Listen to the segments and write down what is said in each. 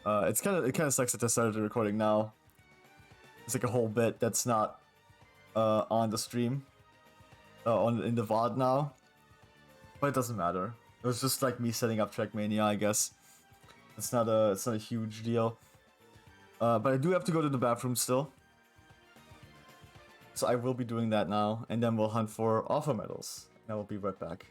It kind of sucks that I started the recording now. It's like a whole bit that's not on the stream, in the VOD now. But it doesn't matter. It was just like me setting up Trackmania, I guess. It's not a huge deal. But I do have to go to the bathroom still. So I will be doing that now, and then we'll hunt for alpha medals. And I will be right back.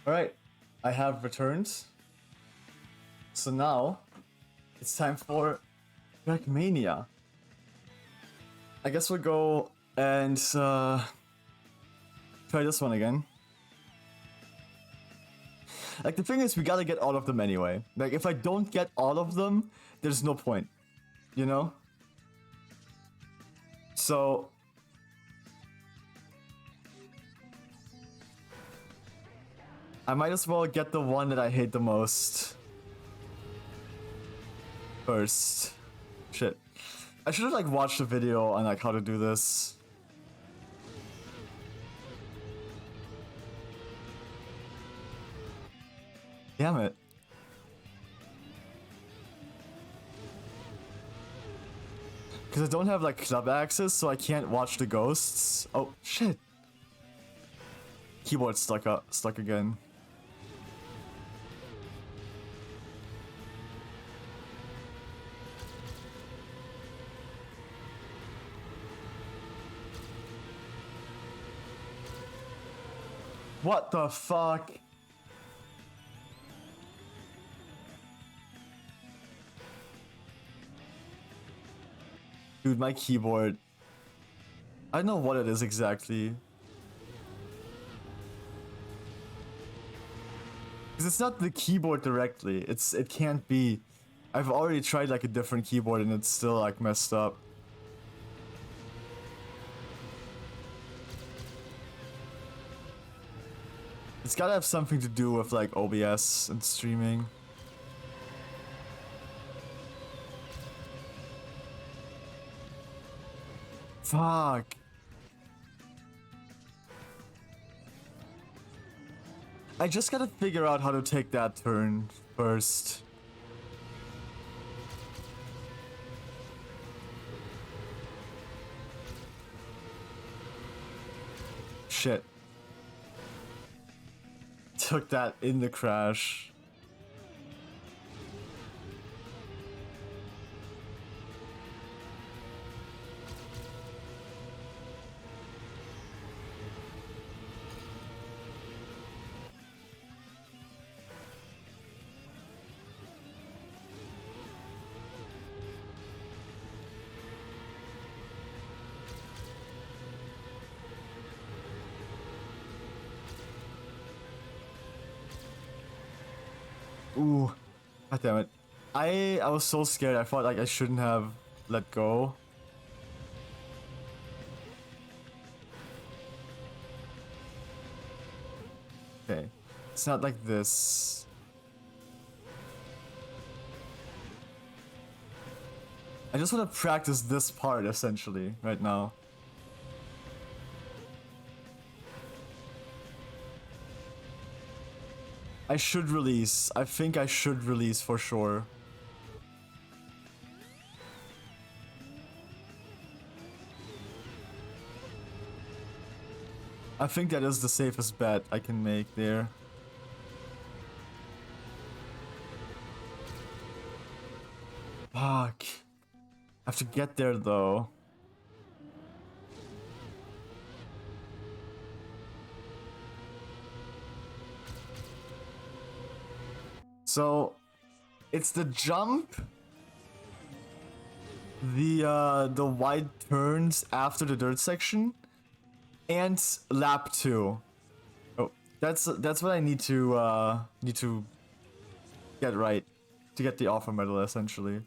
Alright, I have returned. So now, it's time for Trackmania. I guess we'll go and try this one again. Like, the thing is, we gotta get all of them anyway. Like, if I don't get all of them, there's no point. You know? So... I might as well get the one that I hate the most first. Shit. I should have like watched a video on like how to do this. Damn it. Because I don't have like club access, so I can't watch the ghosts. Oh shit. Keyboard stuck again. What the fuck? Dude, my keyboard. I don't know what it is exactly. Because it's not the keyboard directly. It can't be. I've already tried like a different keyboard and it's still like messed up. It's gotta have something to do with like OBS and streaming. Fuck. I just gotta figure out how to take that turn first. Shit. Took that in the crash. Ooh, god damn it. I was so scared. I thought like I shouldn't have let go. Okay. It's not like this. I just want to practice this part, essentially, right now. I should release. I think I should release for sure. I think that is the safest bet I can make there. Fuck. I have to get there though. So, it's the jump, the wide turns after the dirt section, and lap 2. Oh, that's what I need to get right to get the offer medal, essentially.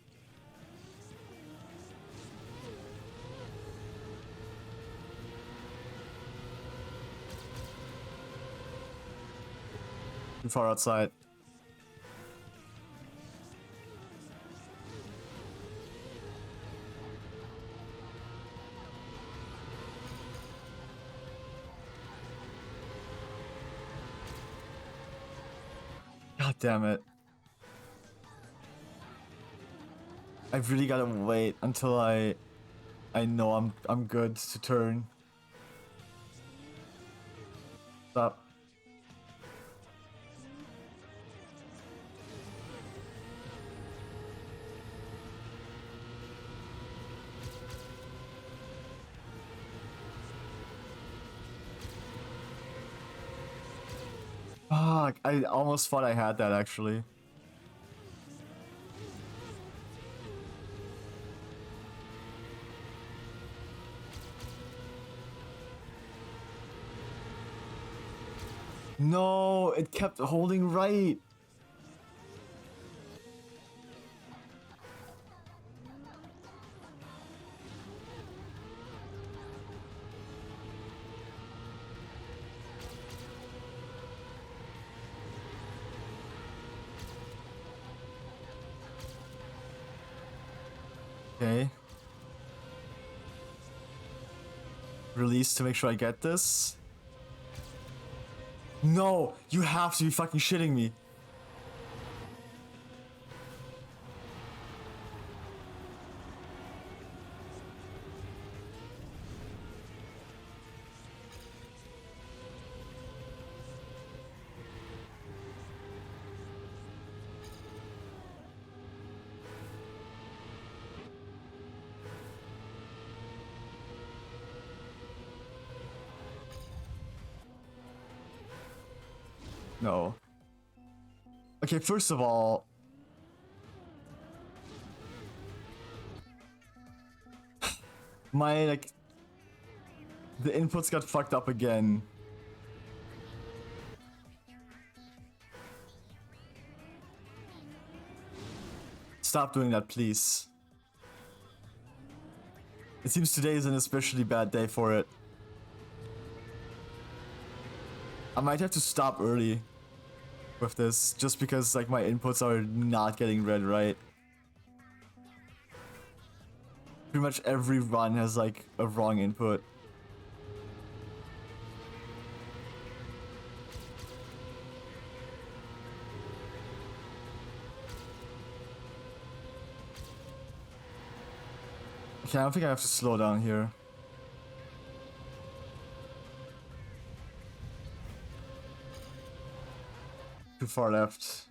Too far outside. God damn it. I really gotta wait until I know I'm good to turn. Stop. Fuck, I almost thought I had that actually. No, it kept holding right. Okay. Release to make sure I get this. No, you have to be fucking shitting me. No. Okay, first of all, my, like, the inputs got fucked up again. Stop doing that, please. It seems today is an especially bad day for it. I might have to stop early with this, just because, like, my inputs are not getting read right. Pretty much every run has, like, a wrong input. Okay, I don't think I have to slow down here. Too far left.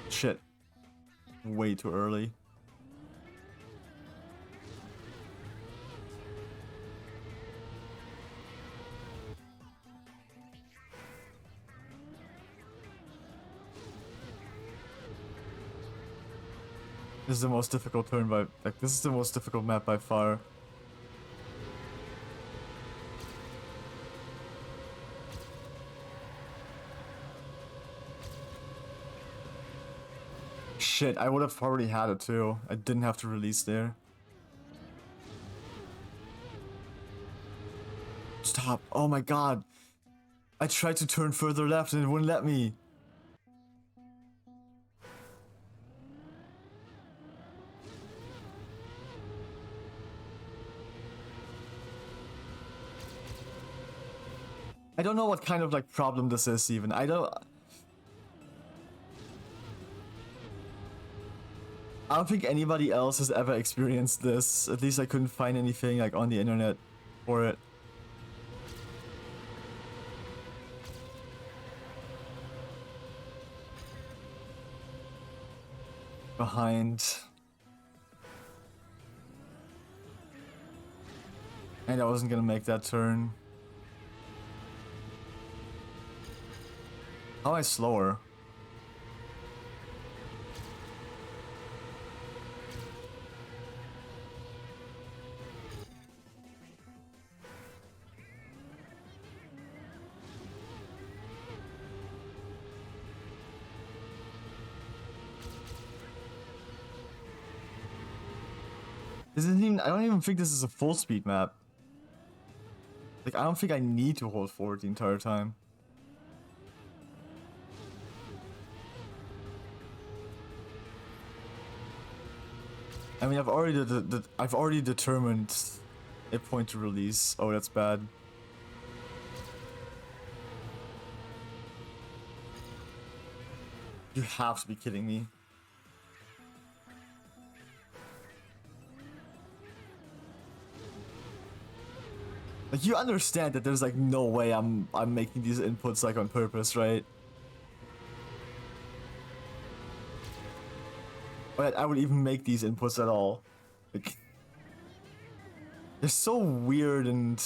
Shit. Way too early. This is the most difficult turn by, like, this is the most difficult map by far. shit, I would have probably had it too. I didn't have to release there. Stop. Oh my god. I tried to turn further left and it wouldn't let me. I don't know what kind of like problem this is even. I don't think anybody else has ever experienced this. At least I couldn't find anything like on the internet for it. Behind. And I wasn't gonna make that turn. How am I slower? This isn't even, I don't even think this is a full speed map. Like, I don't think I need to hold forward the entire time. I mean, I've already determined a point to release. Oh, that's bad. You have to be kidding me. Like, you understand that there's like no way I'm making these inputs like on purpose, right? But I would even make these inputs at all. Like, they're so weird and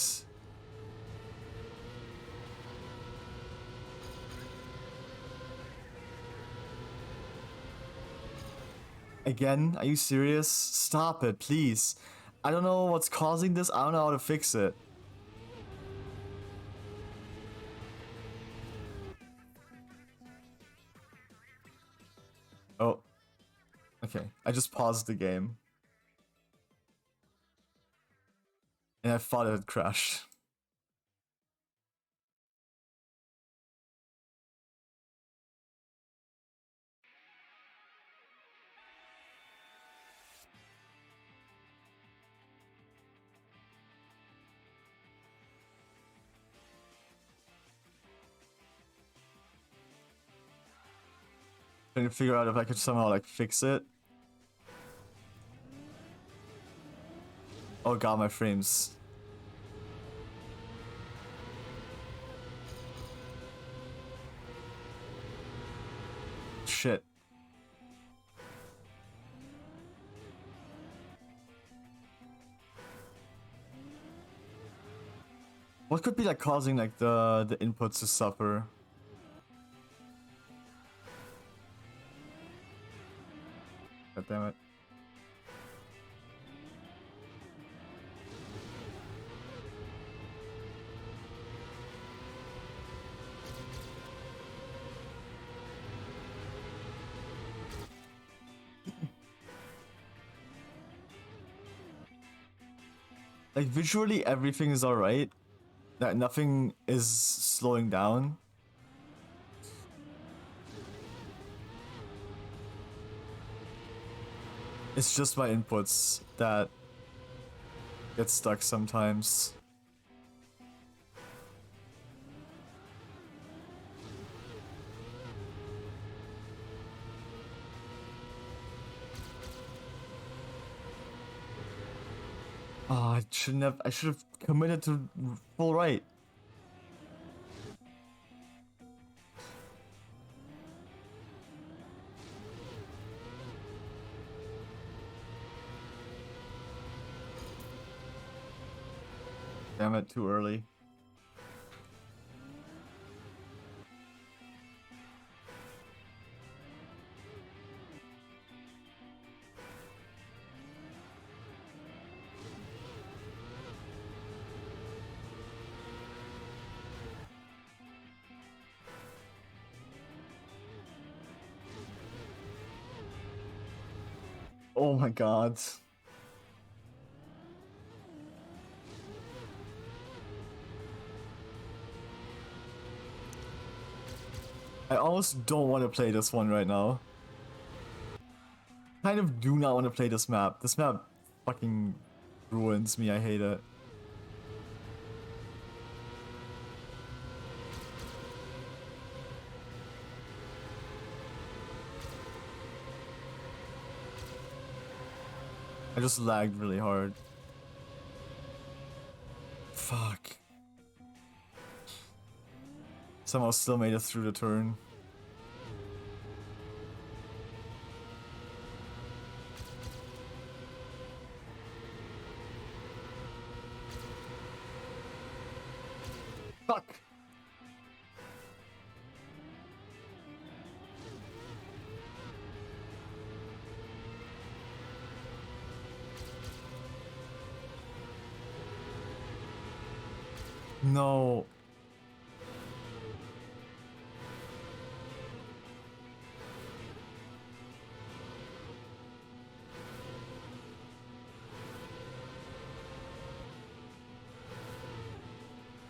again, are you serious? Stop it, please. I don't know what's causing this. I don't know how to fix it. Oh. Okay, I just paused the game. And I thought it had crashed. Trying to figure out if I could somehow like fix it. Oh god, my frames. Shit. What could be like causing like the inputs to suffer? God damn it. Like visually everything is alright. That nothing is slowing down. It's just my inputs that get stuck sometimes. Oh, I should have committed to full right. Damn it, too early. Oh my god. I almost don't want to play this one right now. Kind of do not want to play this map. This map fucking ruins me. I hate it. I just lagged really hard. Fuck. Somehow still made it through the turn. Fuck. No.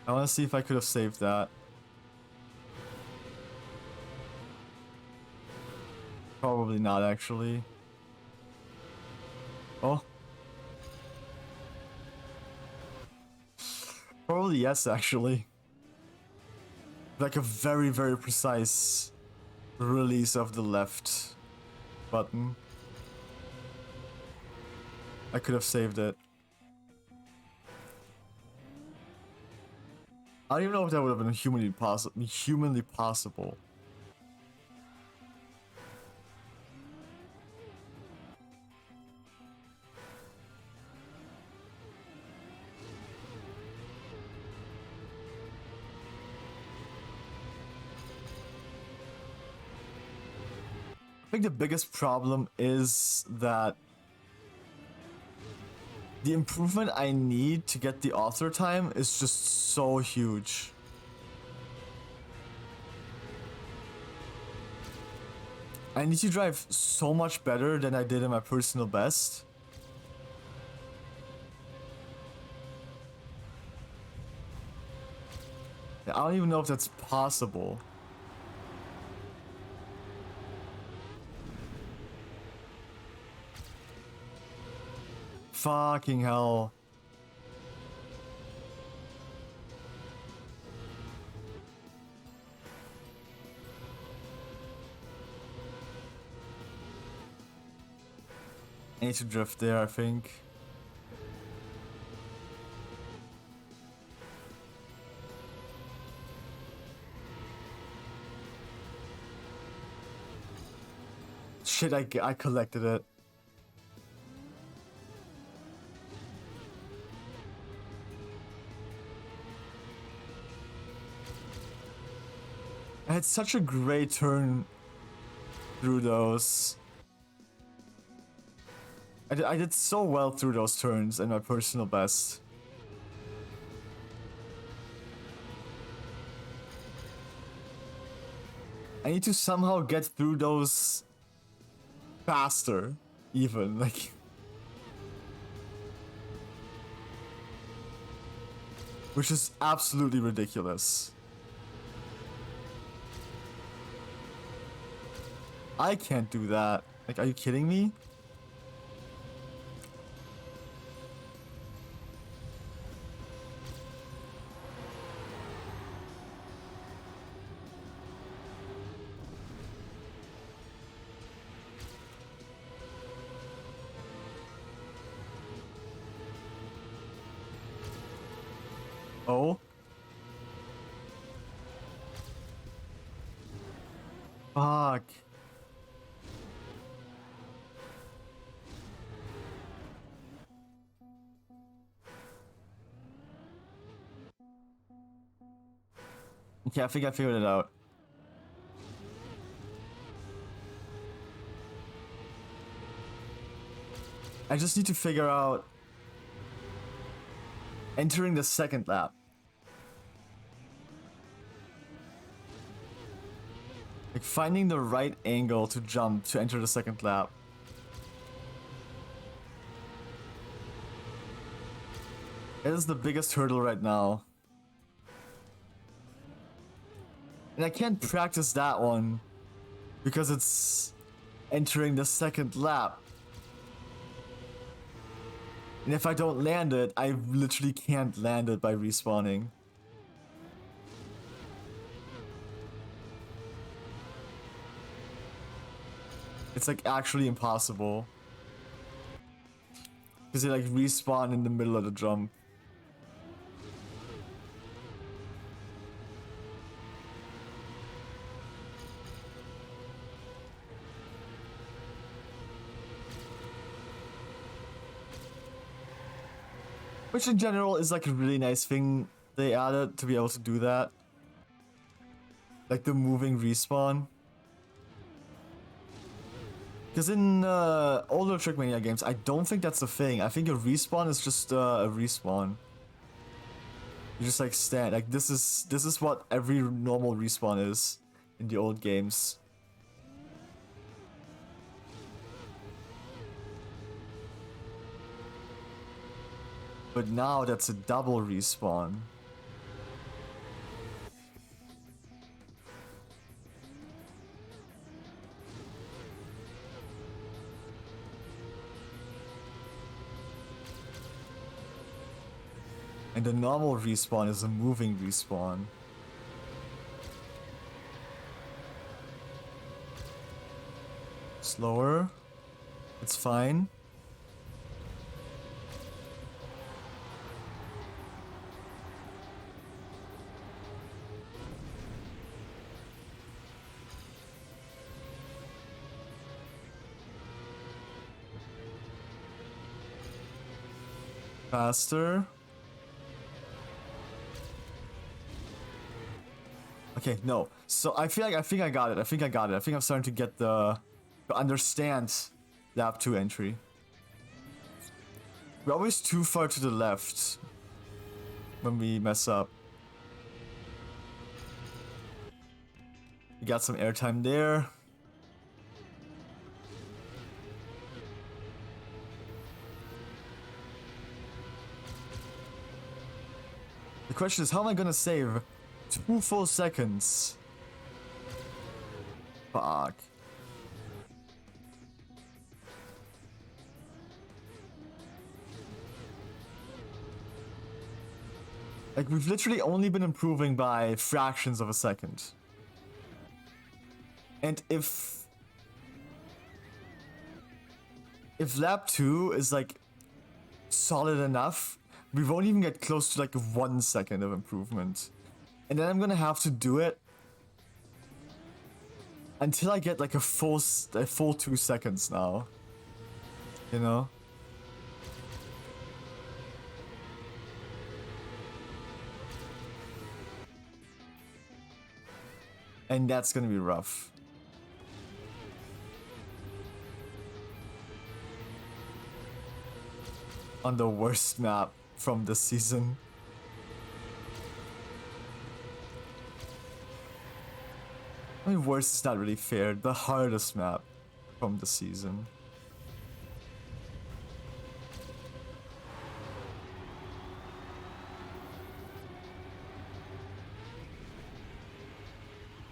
I want to see if I could have saved that. Probably not, actually. Oh. Probably yes, actually. Like a very, very precise release of the left button. I could have saved it. I don't even know if that would have been humanly possible. I think the biggest problem is that the improvement I need to get the author time is just so huge. I need to drive so much better than I did in my personal best. I don't even know if that's possible. Fucking hell. I need to drift there, I think. Shit, I collected it. I had such a great turn through those. I did so well through those turns in my personal best. I need to somehow get through those faster, even, like... Which is absolutely ridiculous. I can't do that. Like, are you kidding me? Oh? Fuck. Okay, I think I figured it out. I just need to figure out entering the second lap. Like finding the right angle to jump to enter the second lap. It is the biggest hurdle right now. And I can't practice that one because it's entering the second lap. And if I don't land it, I literally can't land it by respawning. It's like actually impossible. Because they like respawn in the middle of the jump. Which in general is like a really nice thing they added to be able to do that. Like the moving respawn. Because in older Trackmania games, I don't think that's a thing. I think a respawn is just a respawn. You just like stand. Like this is what every normal respawn is in the old games. But now that's a double respawn. And the normal respawn is a moving respawn. Slower. It's fine. Faster. Okay, no. So I think I got it. I think I'm starting to get to understand lap 2 entry. We're always too far to the left when we mess up. We got some airtime there. The question is, how am I gonna save 2 full seconds? Fuck. Like, we've literally only been improving by fractions of a second. And if lap 2 is like solid enough, we won't even get close to like 1 second of improvement. And then I'm gonna have to do it until I get like a full 2 seconds now. You know? And that's gonna be rough. On the worst map from this season. I mean, worst is not really fair. The hardest map from the season.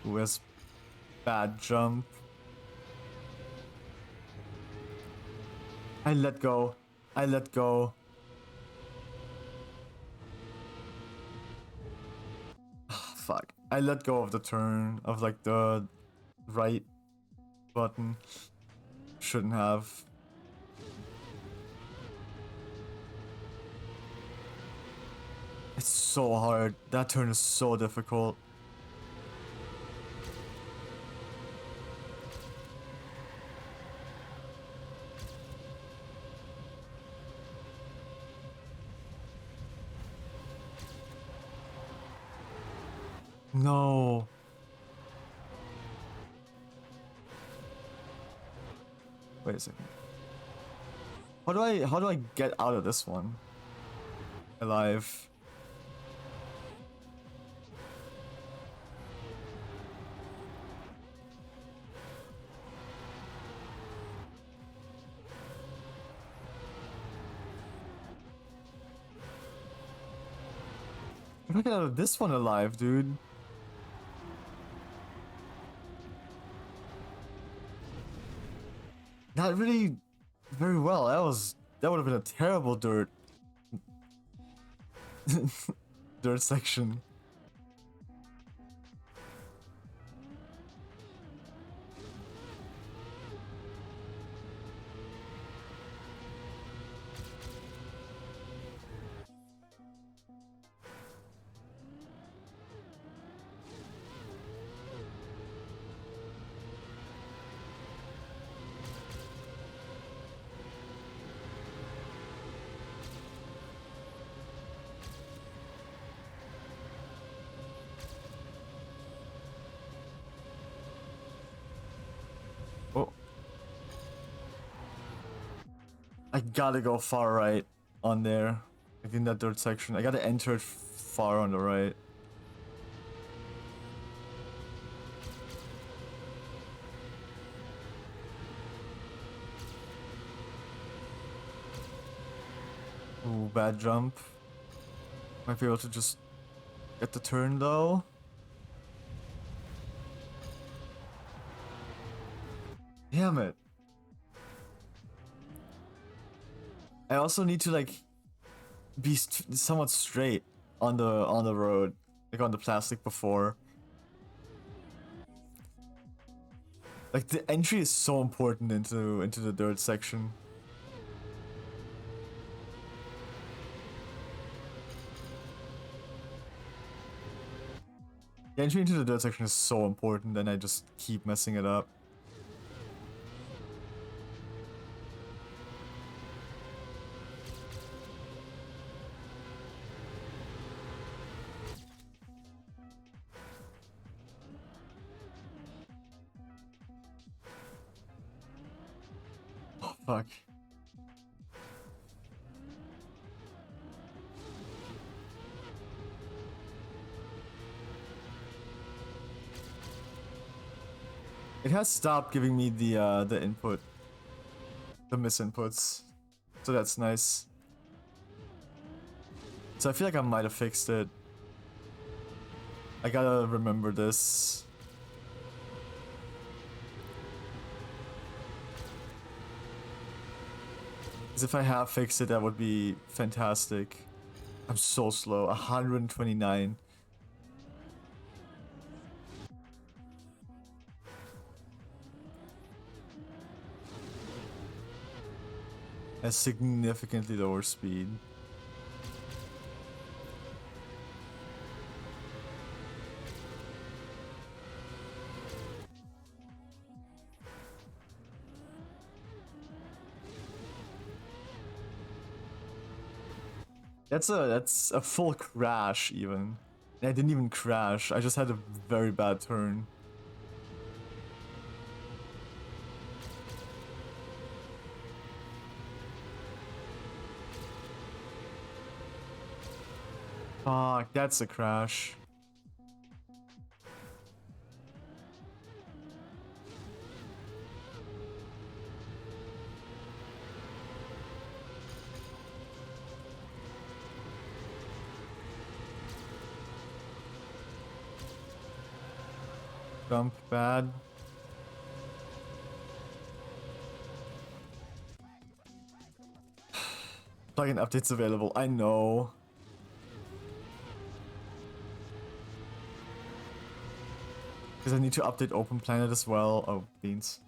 Who has bad jump? I let go. I let go. Fuck. I let go of the turn, of like the right button. Shouldn't have. It's so hard. That turn is so difficult. No. Wait a second. How do I get out of this one? Alive. We're not out of this one alive, dude. Not really very well. That would have been a terrible dirt dirt section. Oh. I gotta go far right on there. Like in that dirt section. I gotta enter it far on the right. Ooh, bad jump. Might be able to just get the turn though. Damn it. I also need to like be somewhat straight on the road, like on the plastic before. Like the entry is so important into the dirt section. The entry into the dirt section is so important, and I just keep messing it up. Oh, fuck. It has stopped giving me the input, the misinputs, so that's nice. So I feel like I might have fixed it. I gotta remember this. Because if I have fixed it, that would be fantastic. I'm so slow. 129. A significantly lower speed. That's a full crash even. And I didn't even crash. I just had a very bad turn. Fuck, that's a crash. Jump bad. Plugin updates available. I know. Because I need to update Open Planet as well. Oh, beans.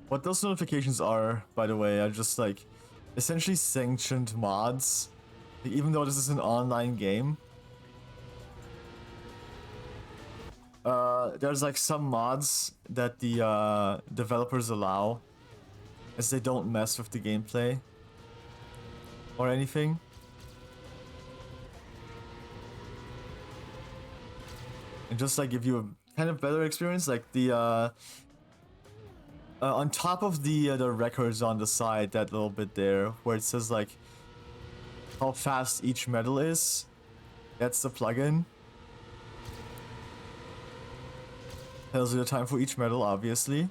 What those notifications are, by the way, are just like essentially sanctioned mods. Like, even though this is an online game, there's like some mods that the developers allow, as they don't mess with the gameplay or anything. And just like give you a kind of better experience, like the On top of the records on the side, that little bit there, where it says like how fast each medal is, that's the plugin. Tells you the time for each medal, obviously.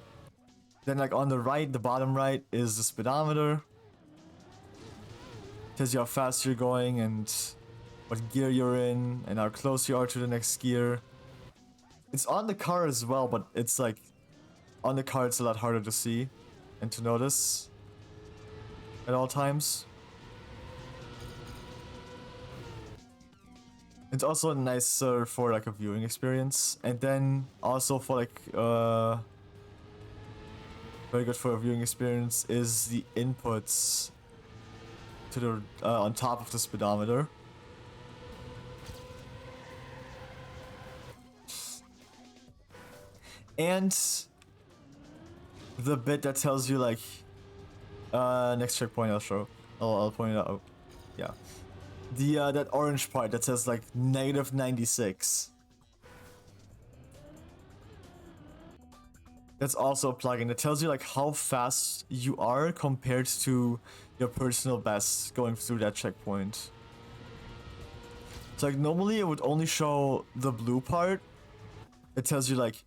Then like on the right, the bottom right, is the speedometer. Tells you how fast you're going and what gear you're in and how close you are to the next gear. It's on the car as well, but it's like on the car it's a lot harder to see and to notice at all times. It's also nicer for like a viewing experience, and then also for like very good for a viewing experience is the inputs to the on top of the speedometer. And the bit that tells you like next checkpoint I'll show. I'll point it out. Yeah. The that orange part that says like -96. That's also a plugin. It tells you like how fast you are compared to your personal best going through that checkpoint. So like normally it would only show the blue part. It tells you like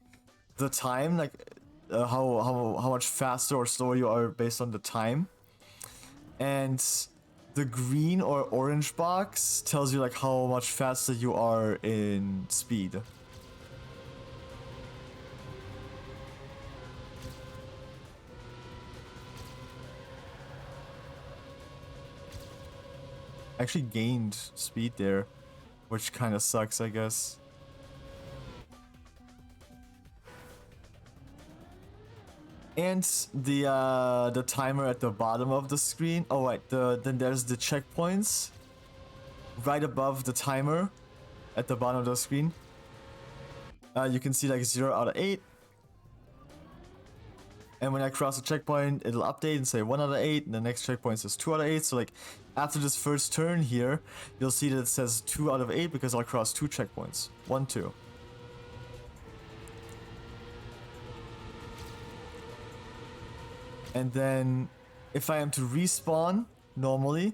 the time, like how much faster or slower you are based on the time. And the green or orange box tells you like how much faster you are in speed. I actually gained speed there, which kind of sucks, I guess. And the timer at the bottom of the screen. Oh wait, then there's the checkpoints right above the timer at the bottom of the screen. You can see like 0 out of 8. And when I cross a checkpoint, it'll update and say 1 out of 8, and the next checkpoint says 2 out of 8. So like after this first turn here, you'll see that it says 2 out of 8 because I'll cross 2 checkpoints. 1, 2. And then if I am to respawn normally,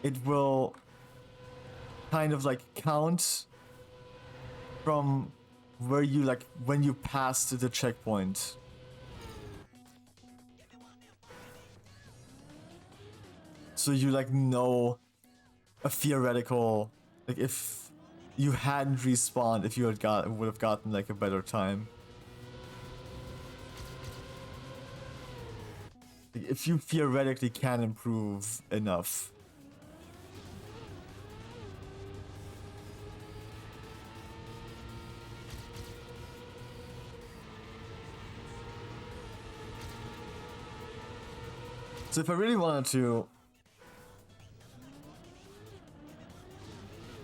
it will kind of like count from where you like when you passed the checkpoint. So you like know a theoretical, like if you hadn't respawned, if you would have gotten like a better time. If you theoretically can improve enough. So if I really wanted to,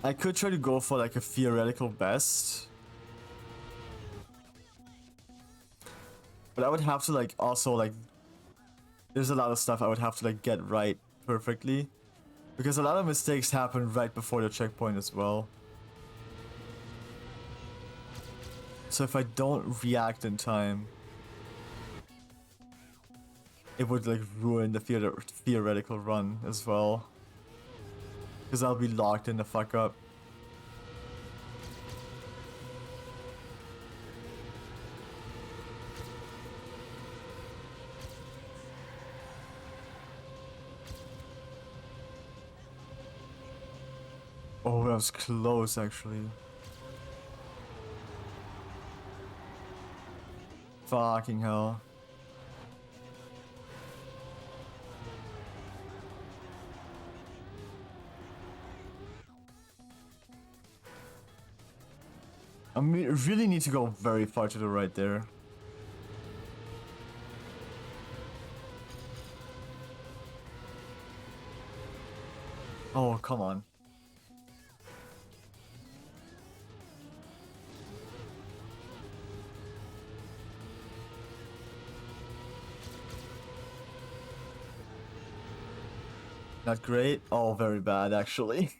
I could try to go for like a theoretical best. But I would have to like also like, there's a lot of stuff I would have to like get right perfectly. Because a lot of mistakes happen right before the checkpoint as well. So if I don't react in time, it would like ruin the theoretical run as well. Because I'll be locked in the fuck up. Oh, that was close actually. Fucking hell. I really need to go very far to the right there. Oh, come on. Not great? Oh, very bad actually.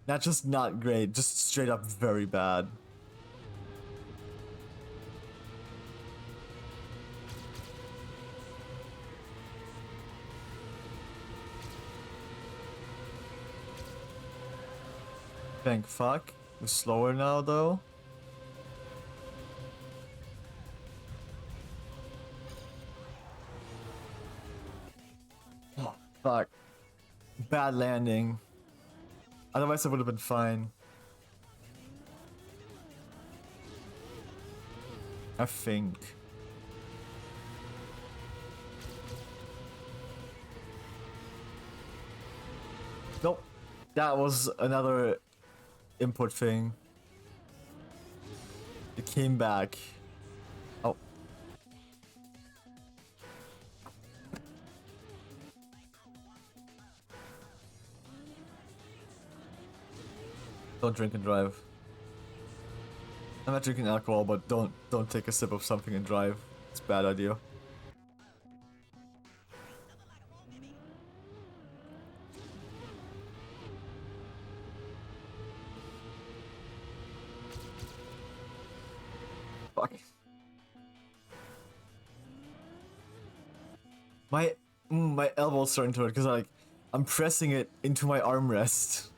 Not just not great, just straight up very bad. Thank fuck. We're slower now though. Oh, fuck. Bad landing. Otherwise I would have been fine. I think. Nope. That was another input thing. It came back. Oh. Don't drink and drive. I'm not drinking alcohol, but don't take a sip of something and drive. It's a bad idea. Fuck. My elbow's starting to hurt because I'm pressing it into my armrest.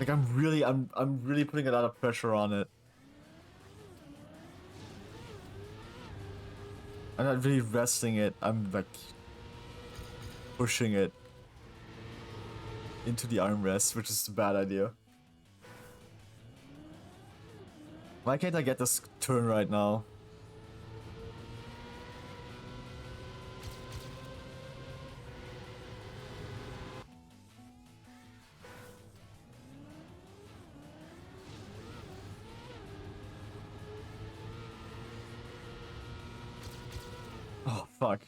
Like I'm really putting a lot of pressure on it. I'm not really resting it. I'm like pushing it into the armrest, which is a bad idea. Why can't I get this turn right now? Oh, fuck.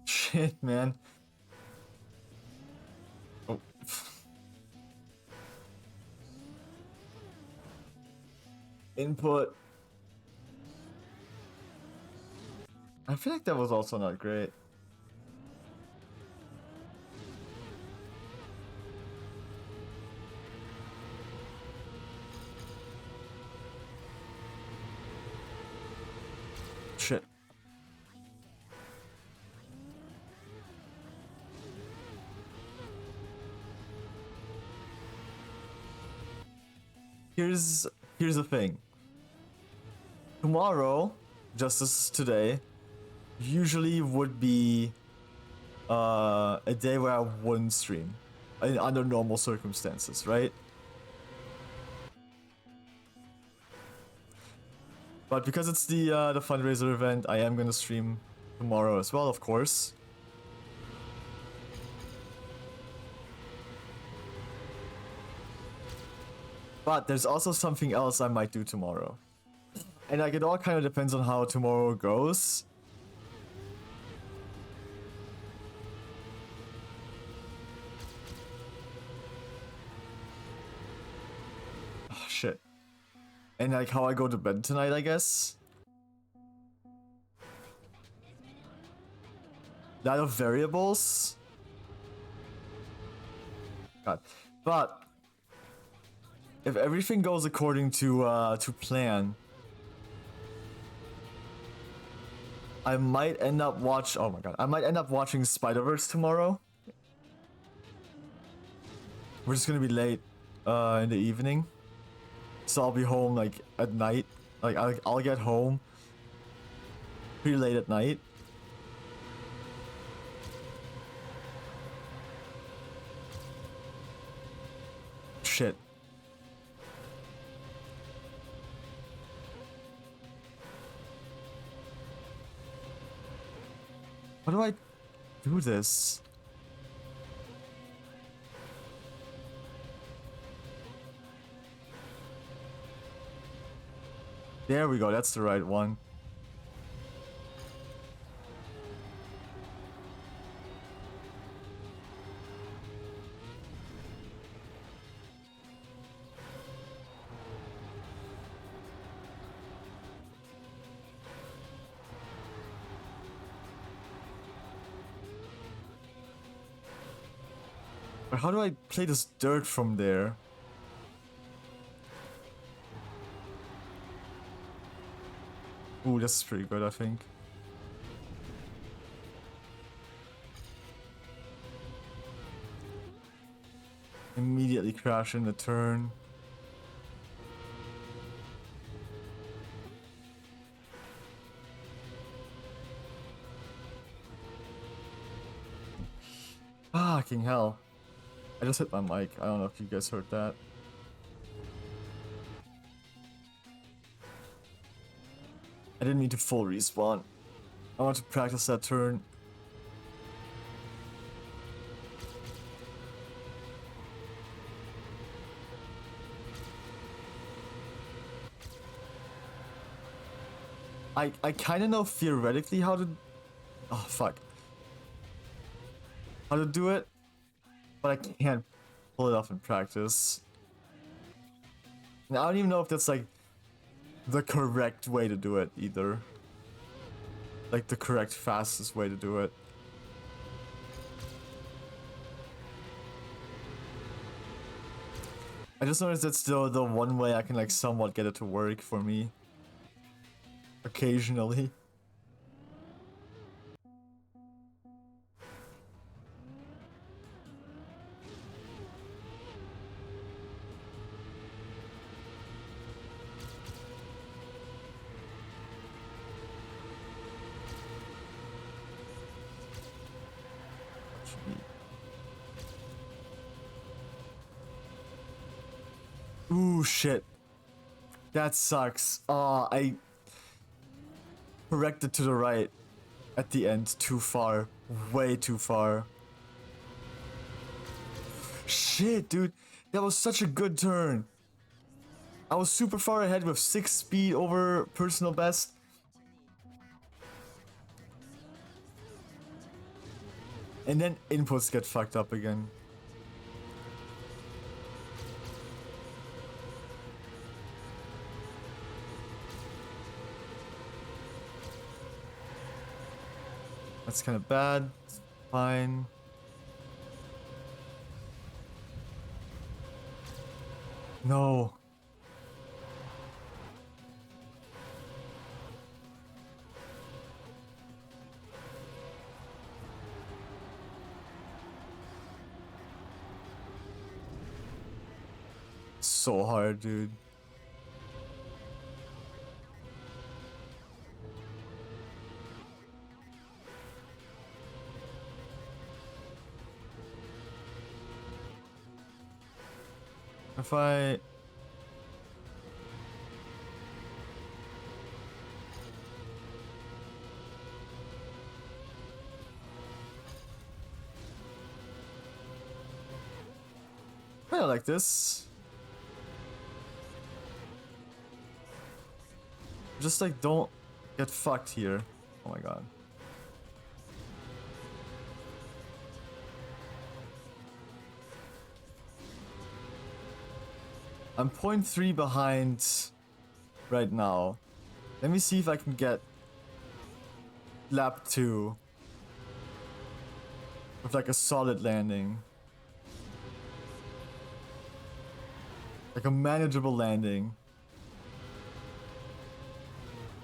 Shit, man. Oh. Input. I feel like that was also not great. Shit. Here's the thing. Tomorrow, just as today, usually would be a day where I wouldn't stream under normal circumstances, right? But because it's the fundraiser event, I am gonna stream tomorrow as well, of course. But there's also something else I might do tomorrow. And like it all kind of depends on how tomorrow goes. Oh shit. And like how I go to bed tonight, I guess. Lot of variables. God. But if everything goes according to plan, I might end up I might end up watching Spider-Verse tomorrow. We're just gonna be late in the evening. So I'll be home like at night. Like I'll get home pretty late at night. Shit. How do I do this? There we go, that's the right one. But how do I play this dirt from there? Ooh, this is pretty good, I think. Immediately crash in the turn. Fucking hell. I just hit my mic. I don't know if you guys heard that. I didn't need to full respawn. I want to practice that turn. I kind of know theoretically how to... Oh, fuck. How to do it, but I can't pull it off in practice. And I don't even know if that's like the correct way to do it either. Like the correct fastest way to do it. I just noticed that's still the one way I can like somewhat get it to work for me. Occasionally. Ooh, shit. That sucks. I corrected to the right at the end too far. Way too far. Shit, dude. That was such a good turn. I was super far ahead with 6 speed over personal best. And then inputs get fucked up again. That's kind of bad. It's fine. No. So hard, dude. If I... I like this. Just like don't get fucked here. Oh my god. I'm 0.3 behind right now. Let me see if I can get lap 2 with like a solid landing. Like a manageable landing.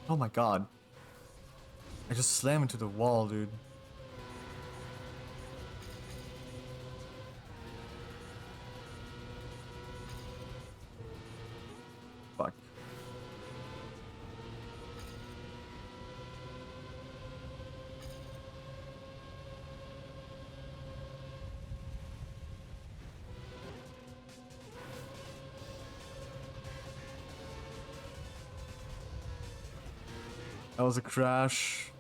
Oh my god. I just slammed into the wall, dude. Fuck. That was a crash.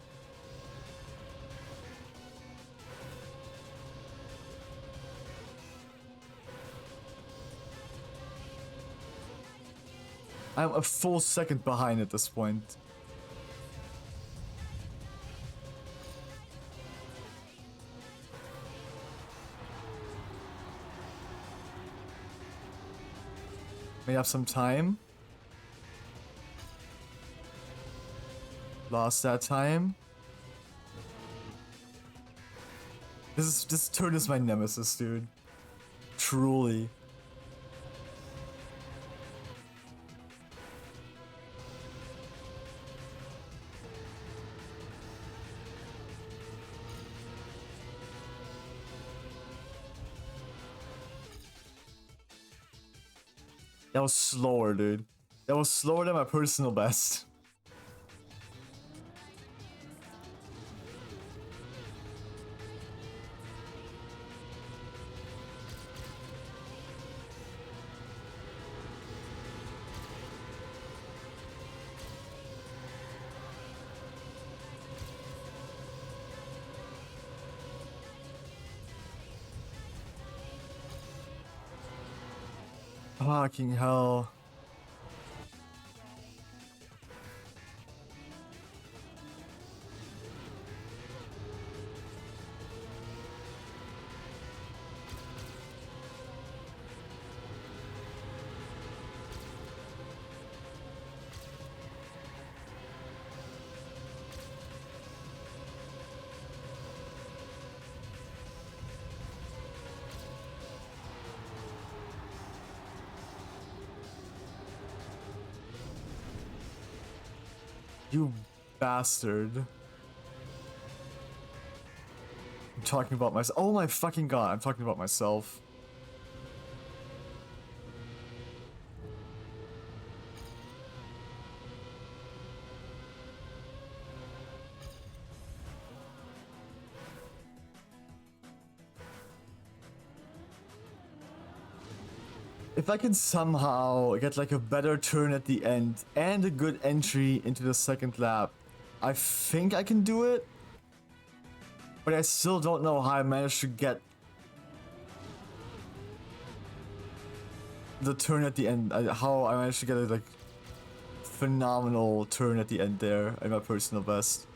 I'm a full second behind at this point. May have some time. Lost that time. This turn is my nemesis, dude. Truly. That was slower, dude. That was slower than my personal best. Fucking hell. You bastard. I'm talking about myself. Oh my fucking god, I'm talking about myself. If I can somehow get like a better turn at the end and a good entry into the second lap, I think I can do it. But I still don't know how I managed to get the turn at the end. How I managed to get a like phenomenal turn at the end there at my personal best.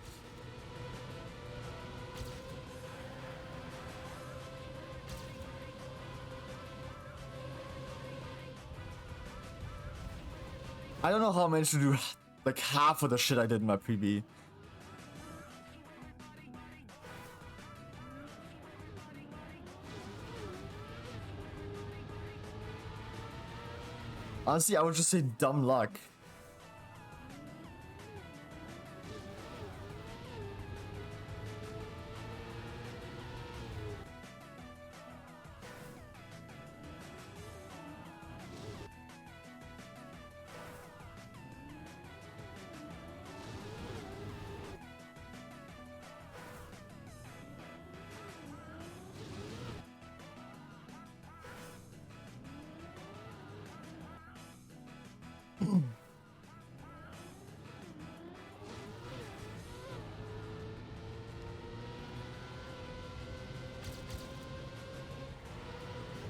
I don't know how I managed to do like half of the shit I did in my PB. Honestly, I would just say dumb luck.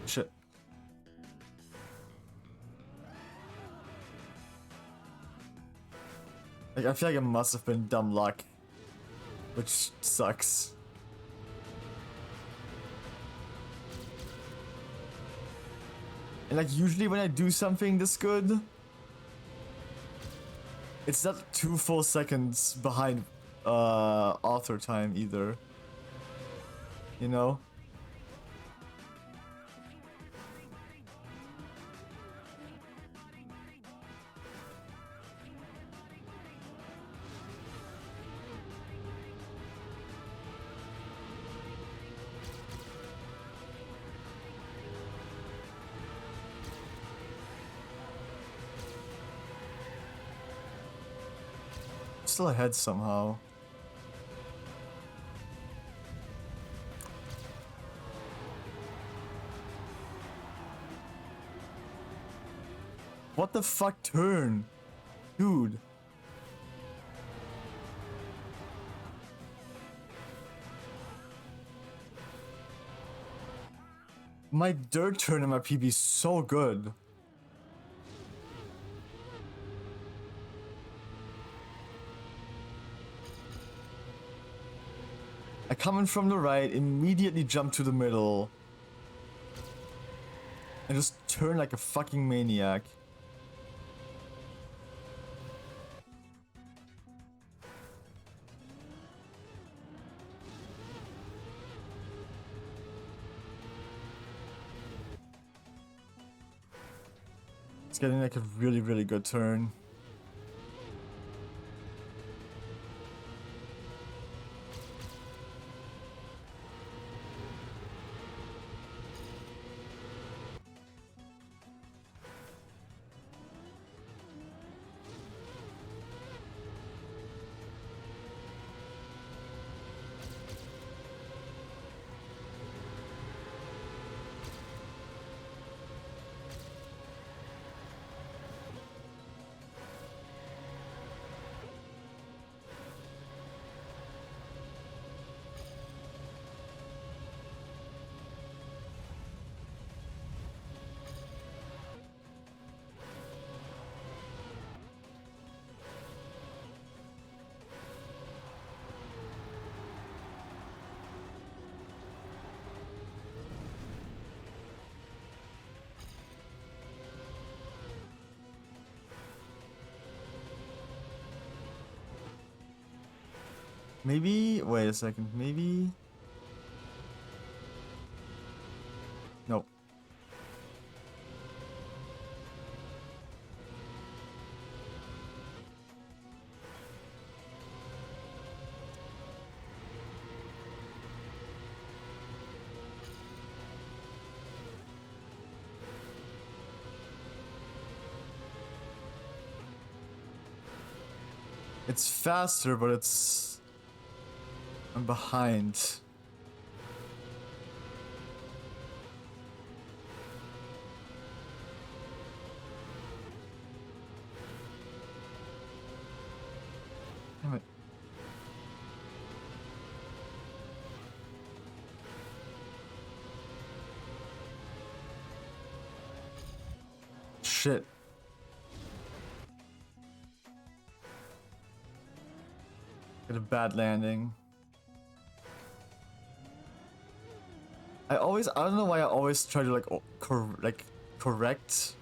Shit. Like, I feel like it must have been dumb luck, which sucks. And like usually when I do something this good, it's not 2 full seconds behind author time either. You know? Still ahead somehow. What the fuck turn? Dude. My dirt turn in my PB is so good. I come in from the right, immediately jump to the middle. And just turn like a fucking maniac. It's getting like a really, really good turn. Maybe, wait a second, maybe? Nope. It's faster, but I'm behind. Damn it. Shit. Get a bad landing. I don't know why I always try to correct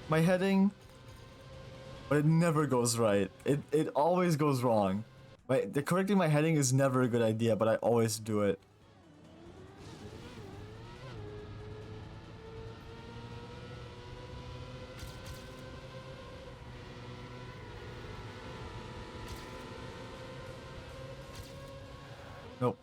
my heading, but it never goes right. It always goes wrong. Correcting my heading is never a good idea, but I always do it. Nope.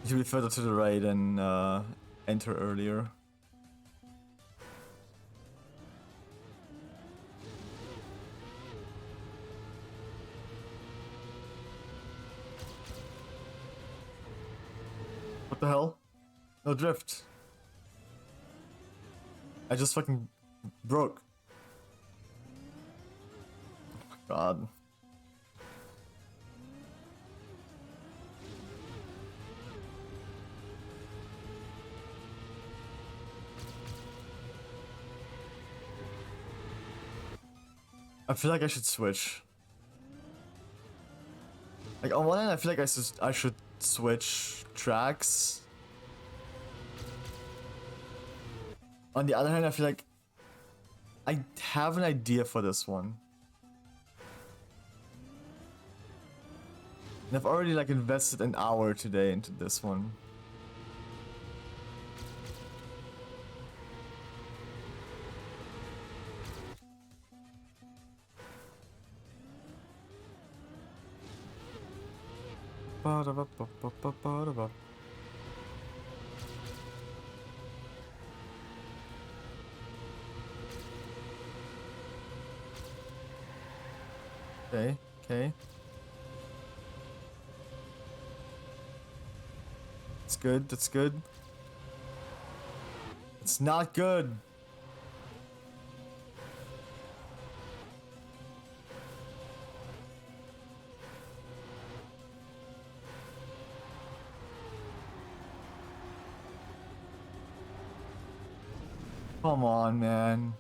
You should be further to the right and enter earlier. What the hell? No drift. I just fucking broke. Oh my god. I feel like I should switch. Like on one hand, I feel like I should switch tracks. On the other hand, I feel like I have an idea for this one. And I've already like invested an hour today into this one. Okay, okay. That's good, that's good. It's not good. Come on, man.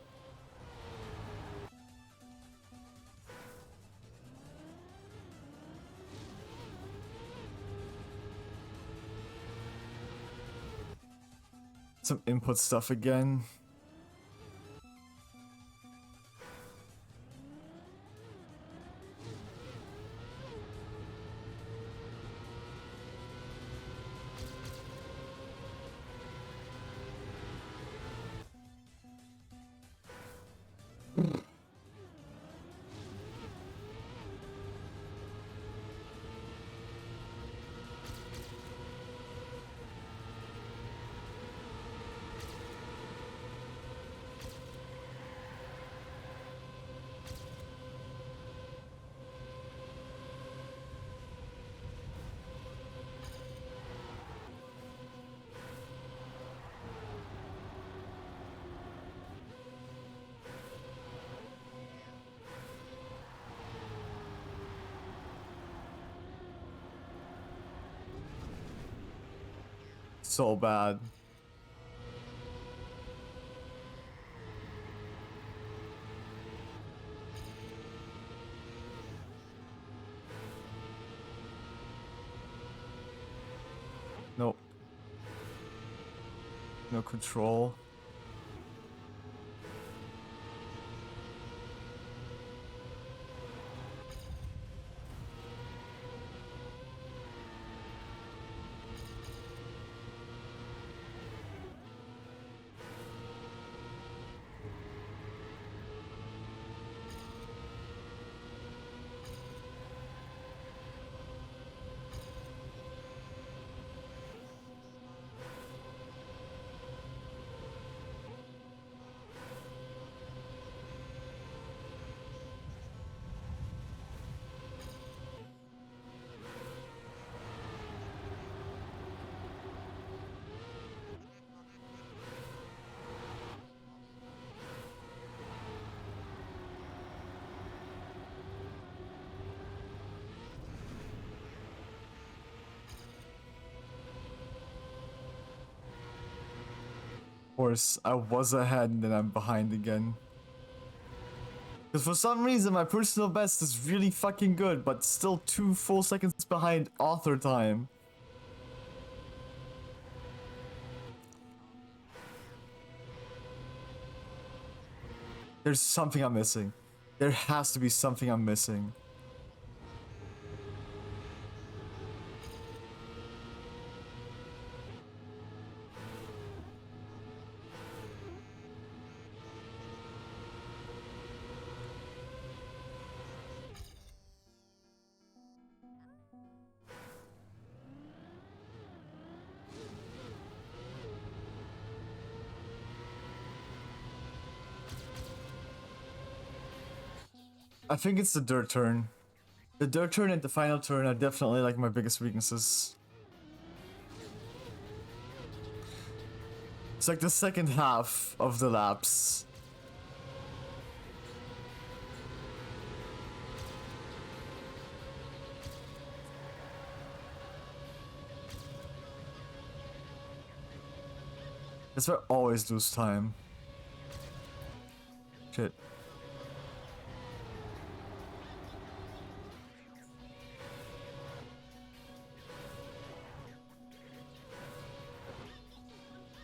Some input stuff again. so bad. Nope. No control. Of course, I was ahead and then I'm behind again. Because for some reason my personal best is really fucking good, but still 2 full seconds behind author time. There's something I'm missing. There has to be something I'm missing. I think it's the dirt turn. The dirt turn and the final turn are definitely like my biggest weaknesses. It's like the second half of the laps. That's where I always lose time. Shit.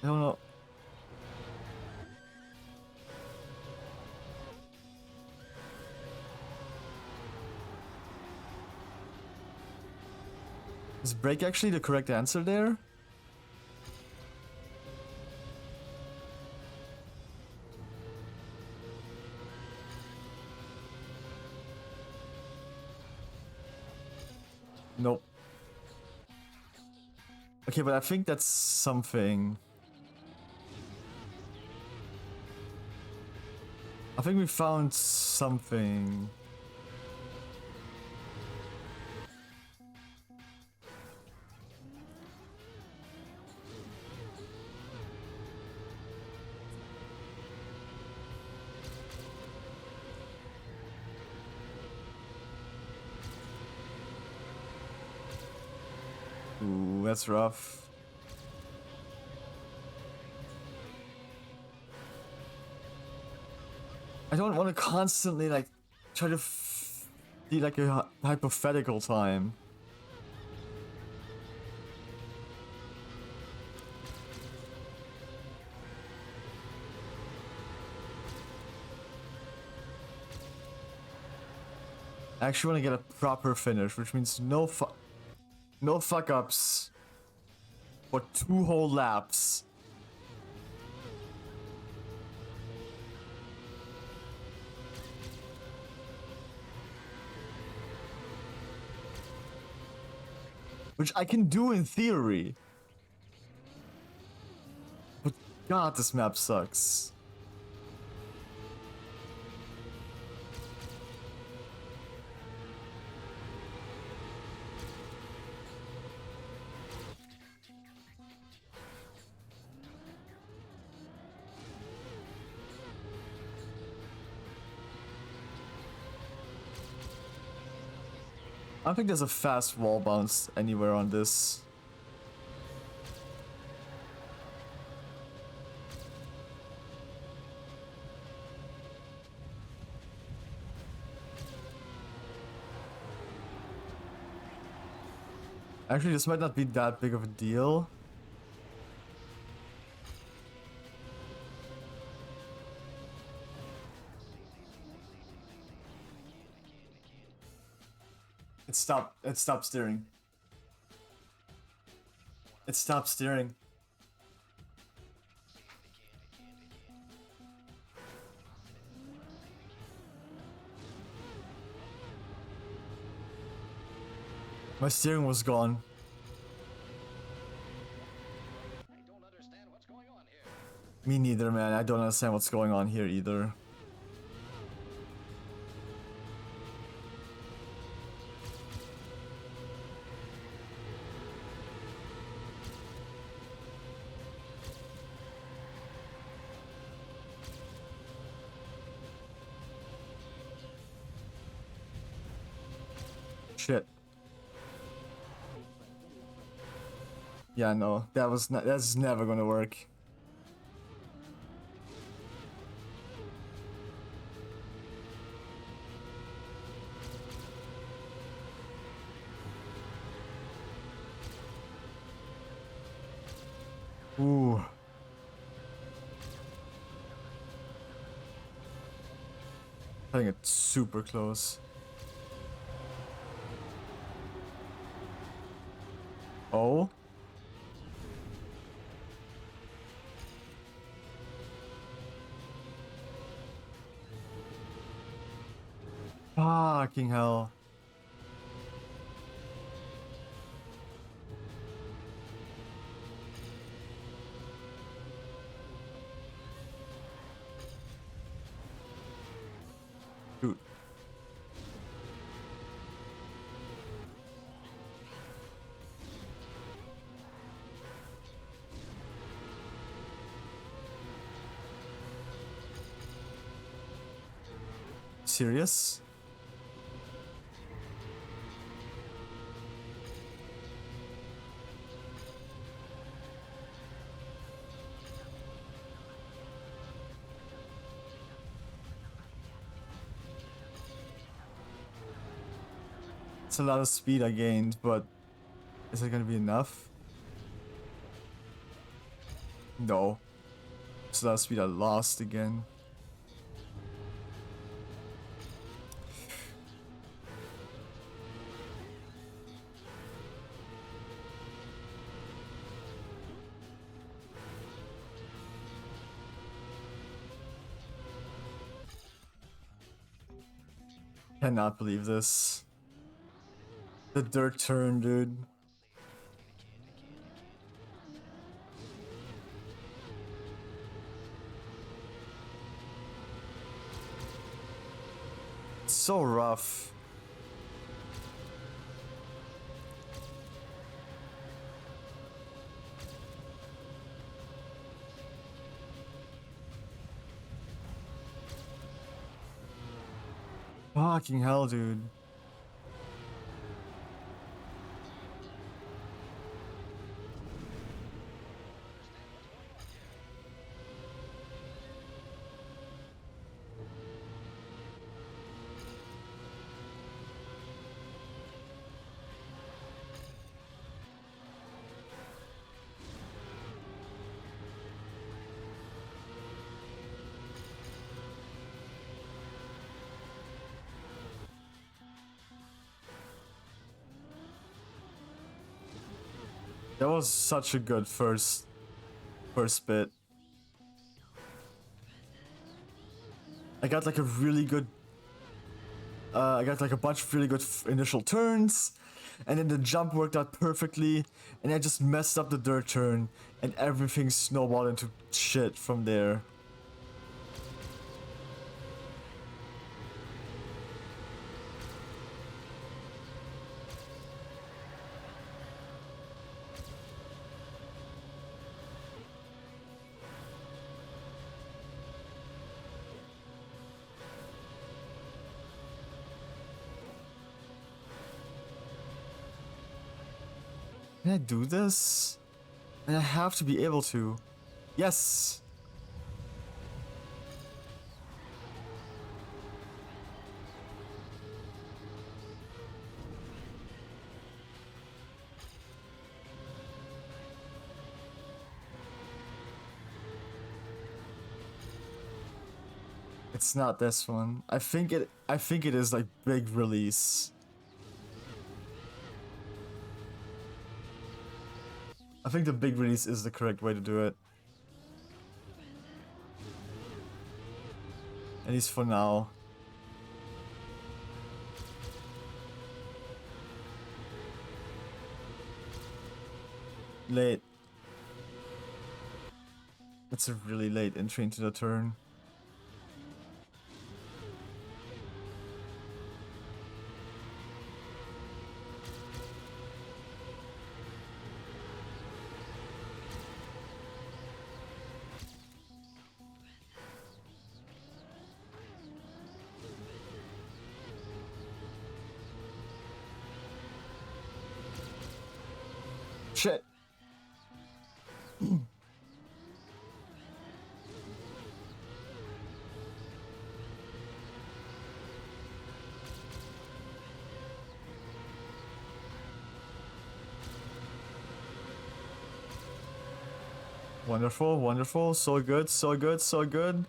I don't know. Is brake actually the correct answer there? Nope. Okay, but I think that's something. I think we found something. Ooh, that's rough. I don't want to constantly like try to be like a hypothetical time. I actually want to get a proper finish, which means no fuck ups for 2 whole laps. Which I can do in theory. But god, this map sucks. I don't think there's a fast wall bounce anywhere on this. Actually, this might not be that big of a deal. It stopped steering. It stopped steering. My steering was gone. I don't understand what's going on here. Me neither, man. I don't understand what's going on here either. Shit. Yeah, no. That's never gonna work. Ooh. I think it's super close. Oh? Fucking hell. Dude. Serious? It's a lot of speed I gained, but is it gonna be enough? No. It's a lot of speed I lost again. Cannot believe this. The dirt turn, dude. It's so rough. Fucking hell, dude. That was such a good first bit. I got like a really good I got like a bunch of really good initial turns, and then the jump worked out perfectly, and I just messed up the dirt turn, and everything snowballed into shit from there. Can I do this? And I have to be able to. Yes! It's not this one. I think it is like big release. I think the big release is the correct way to do it. At least for now. Late. It's a really late entry into the turn. Shit. Wonderful, wonderful, so good, so good, so good.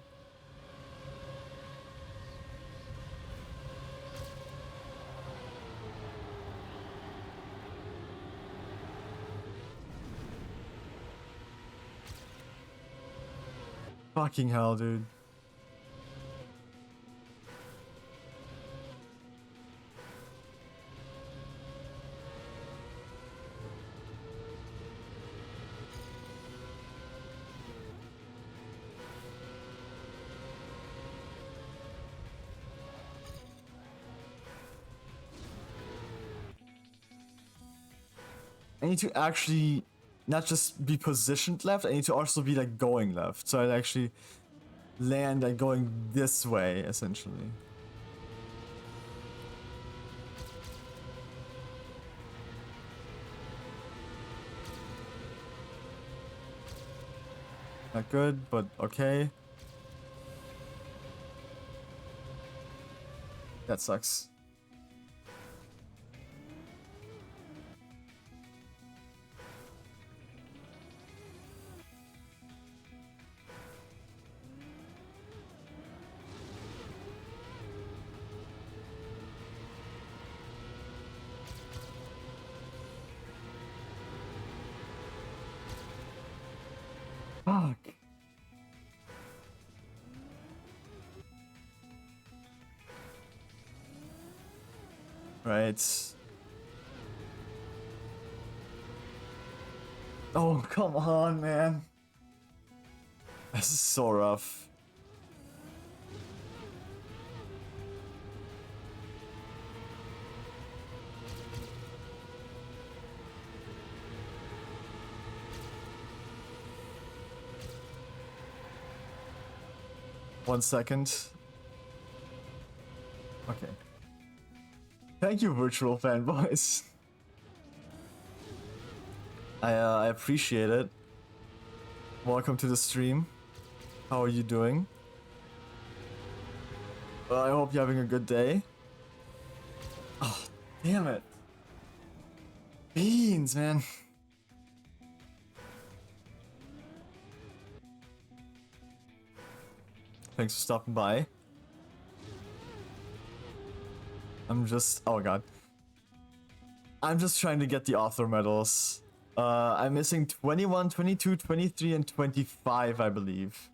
Fucking hell, dude. I need to actually not just be positioned left, I need to also be like going left. So I actually land like going this way, essentially. Not good, but okay. That sucks. Fuck. Right. Oh, come on, man. This is so rough. One second. Okay. Thank you, virtual fanboys. I appreciate it. Welcome to the stream. How are you doing? I hope you're having a good day. Oh, damn it. Beans, man. Thanks for stopping by. Oh god. I'm just trying to get the author medals. I'm missing 21, 22, 23, and 25, I believe.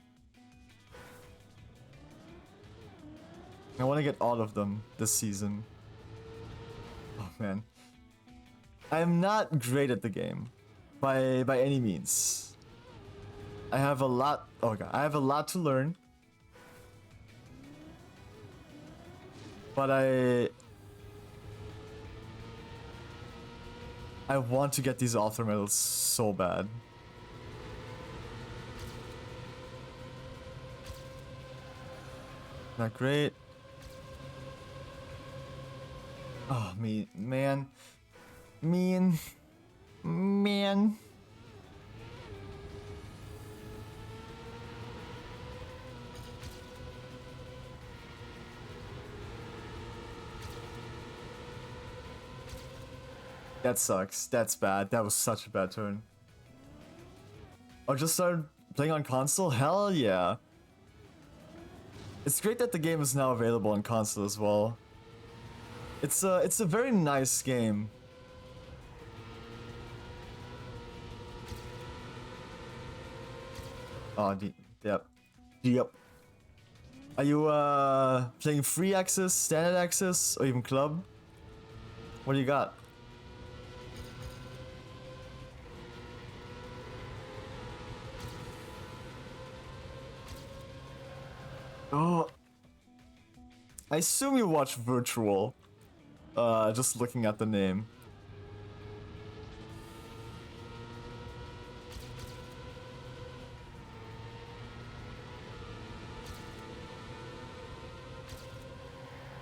I want to get all of them this season. Oh man. I'm not great at the game. By any means. I have a lot I have a lot to learn. But I want to get these author medals so bad. Not great. Oh, man. That sucks. That's bad. That was such a bad turn. Oh, just started playing on console? Hell yeah. It's great that the game is now available on console as well. It's a very nice game. Oh, yep. Yep. Are you playing free access, standard access, or even club? What do you got? Oh, I assume you watch Virtual. Just looking at the name.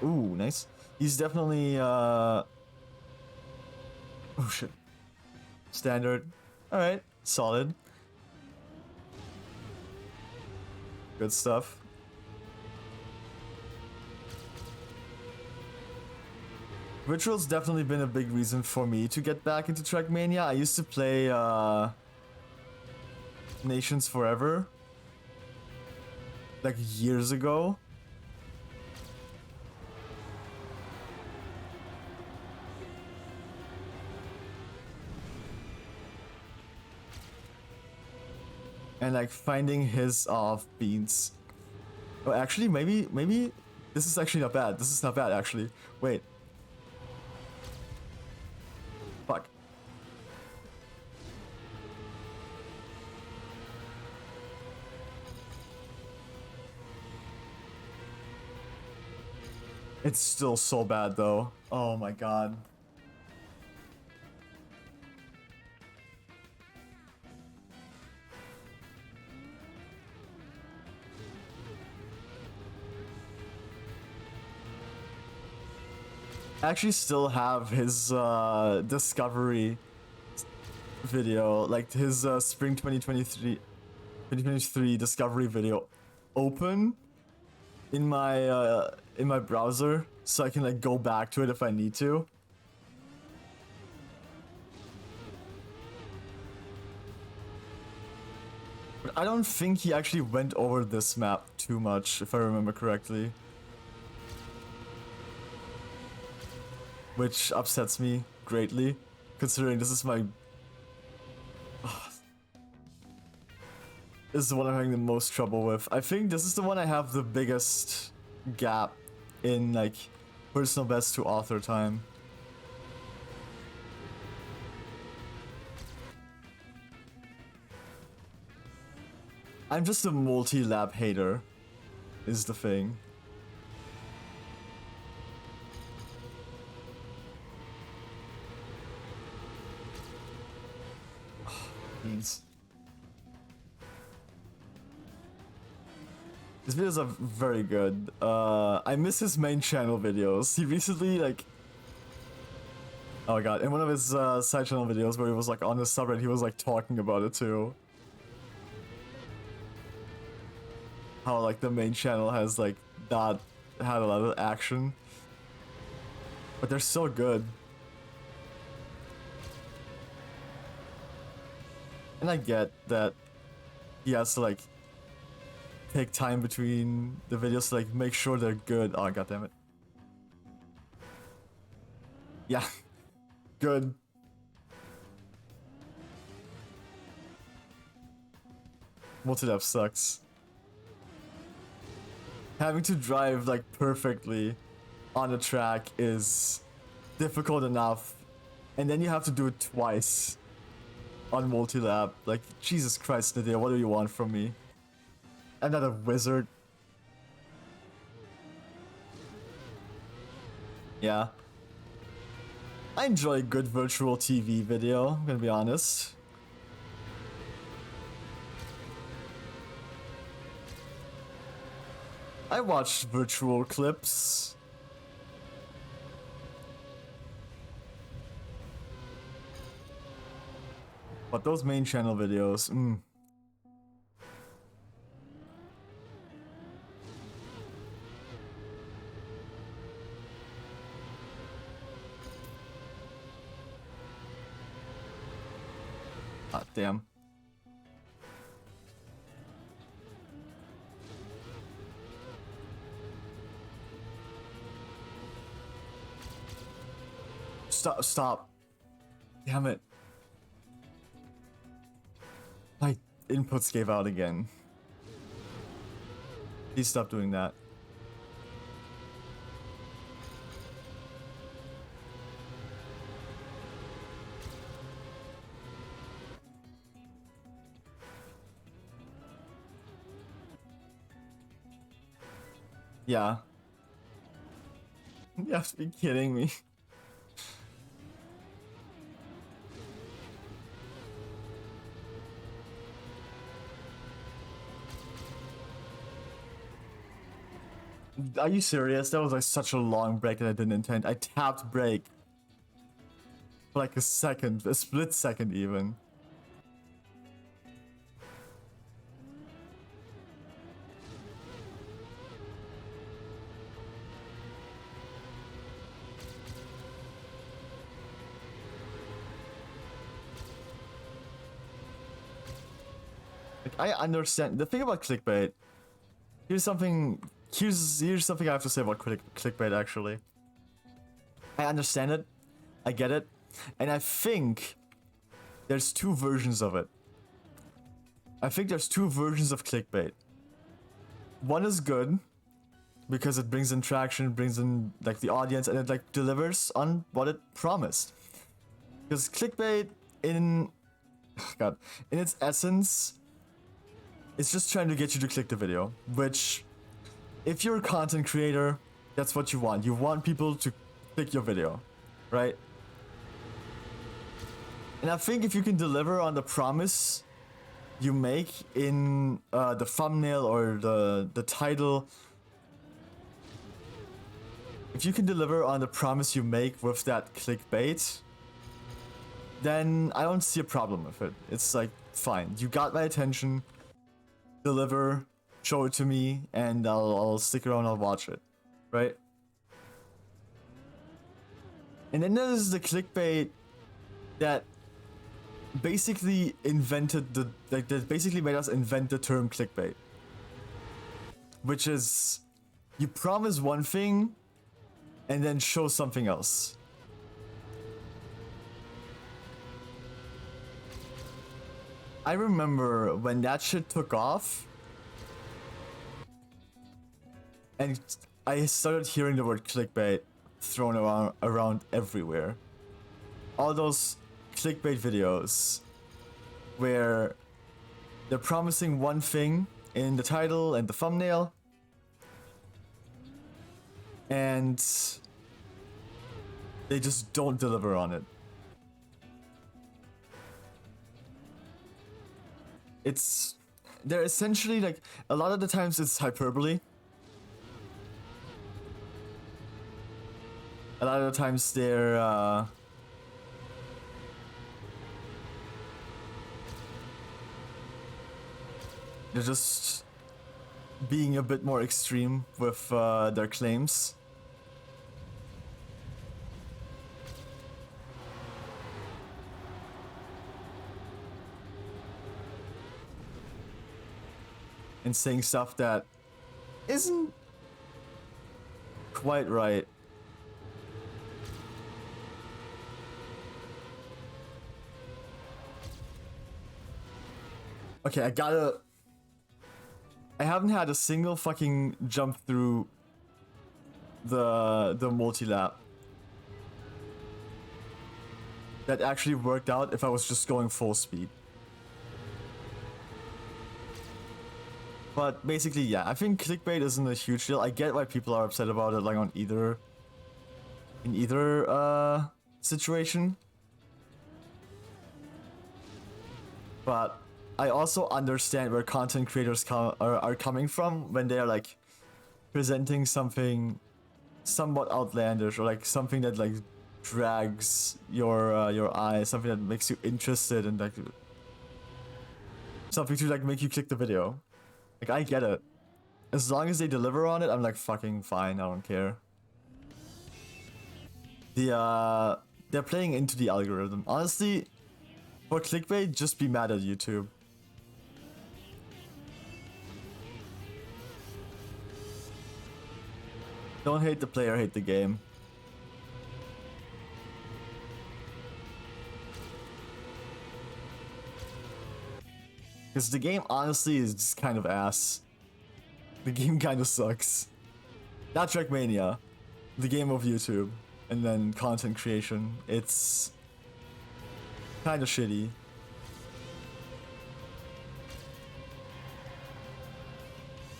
Ooh, nice. He's definitely oh shit. Standard. Alright, solid. Good stuff. Virtual's definitely been a big reason for me to get back into Trackmania. I used to play Nations Forever like years ago. And like finding his beats. Oh, actually, maybe this is actually not bad. This is not bad actually. Wait. Fuck. It's still so bad though. Oh my god. I actually still have his discovery video, like his spring 2023 discovery video open in my browser, so I can like go back to it if I need to. But I don't think he actually went over this map too much, if I remember correctly. Which upsets me greatly, considering this is my... This is the one I'm having the most trouble with. I think this is the one I have the biggest gap in, like, personal best to author time. I'm just a multi-lap hater, is the thing. These videos are very good. I miss his main channel videos. He recently, like... Oh my god, in one of his side channel videos where he was like on the subreddit, he was like talking about it too. How like the main channel has like not had a lot of action. But they're so good. And I get that he has to like take time between the videos to like make sure they're good. Oh god damn it. Yeah. Good. Multi-lap sucks. Having to drive like perfectly on the track is difficult enough, and then you have to do it twice on multi-lap. Like, Jesus Christ, Nadia, what do you want from me? I'm not a wizard. Yeah. I enjoy good virtual TV video, I'm gonna be honest. I watch virtual clips. But those main channel videos, Ah, damn. stop. Damn it. My inputs gave out again. Please stop doing that. Yeah. You have to be kidding me. Are you serious? That was like such a long break that I didn't intend. I tapped break for like a second, a split second even. Like, I understand the thing about clickbait. Here's something I have to say about clickbait actually. I understand it, I get it, and I think there's two versions of it. I think there's two versions of clickbait. One is good because it brings in traction, brings in like the audience, and it like delivers on what it promised. Because clickbait in its essence, it's just trying to get you to click the video, which if you're a content creator, that's what you want. You want people to click your video, right? And I think if you can deliver on the promise you make in the thumbnail or the title, if you can deliver on the promise you make with that clickbait, then I don't see a problem with it. It's like, fine, you got my attention, deliver, show it to me, and I'll stick around, I'll watch it, right? And then there's the clickbait that basically invented that basically made us invent the term clickbait, which is you promise one thing and then show something else. I remember when that shit took off and I started hearing the word clickbait thrown around everywhere. All those clickbait videos where they're promising one thing in the title and the thumbnail, and they just don't deliver on it. They're essentially like, a lot of the times it's hyperbole. A lot of the times they're just being a bit more extreme with their claims. And saying stuff that isn't quite right. Okay, I haven't had a single fucking jump through the multi-lap that actually worked out if I was just going full speed. But basically, yeah, I think clickbait isn't a huge deal. I get why people are upset about it, like in either situation. But I also understand where content creators are coming from when they are like presenting something somewhat outlandish, or like something that like drags your eye, something that makes you interested, and like something to like make you click the video. Like, I get it. As long as they deliver on it, I'm like fucking fine, I don't care. They're playing into the algorithm. Honestly, for clickbait, just be mad at YouTube. Don't hate the player, hate the game. Because the game honestly is just kind of ass. The game kind of sucks. Not Trackmania, the game of YouTube, and then content creation. It's kind of shitty.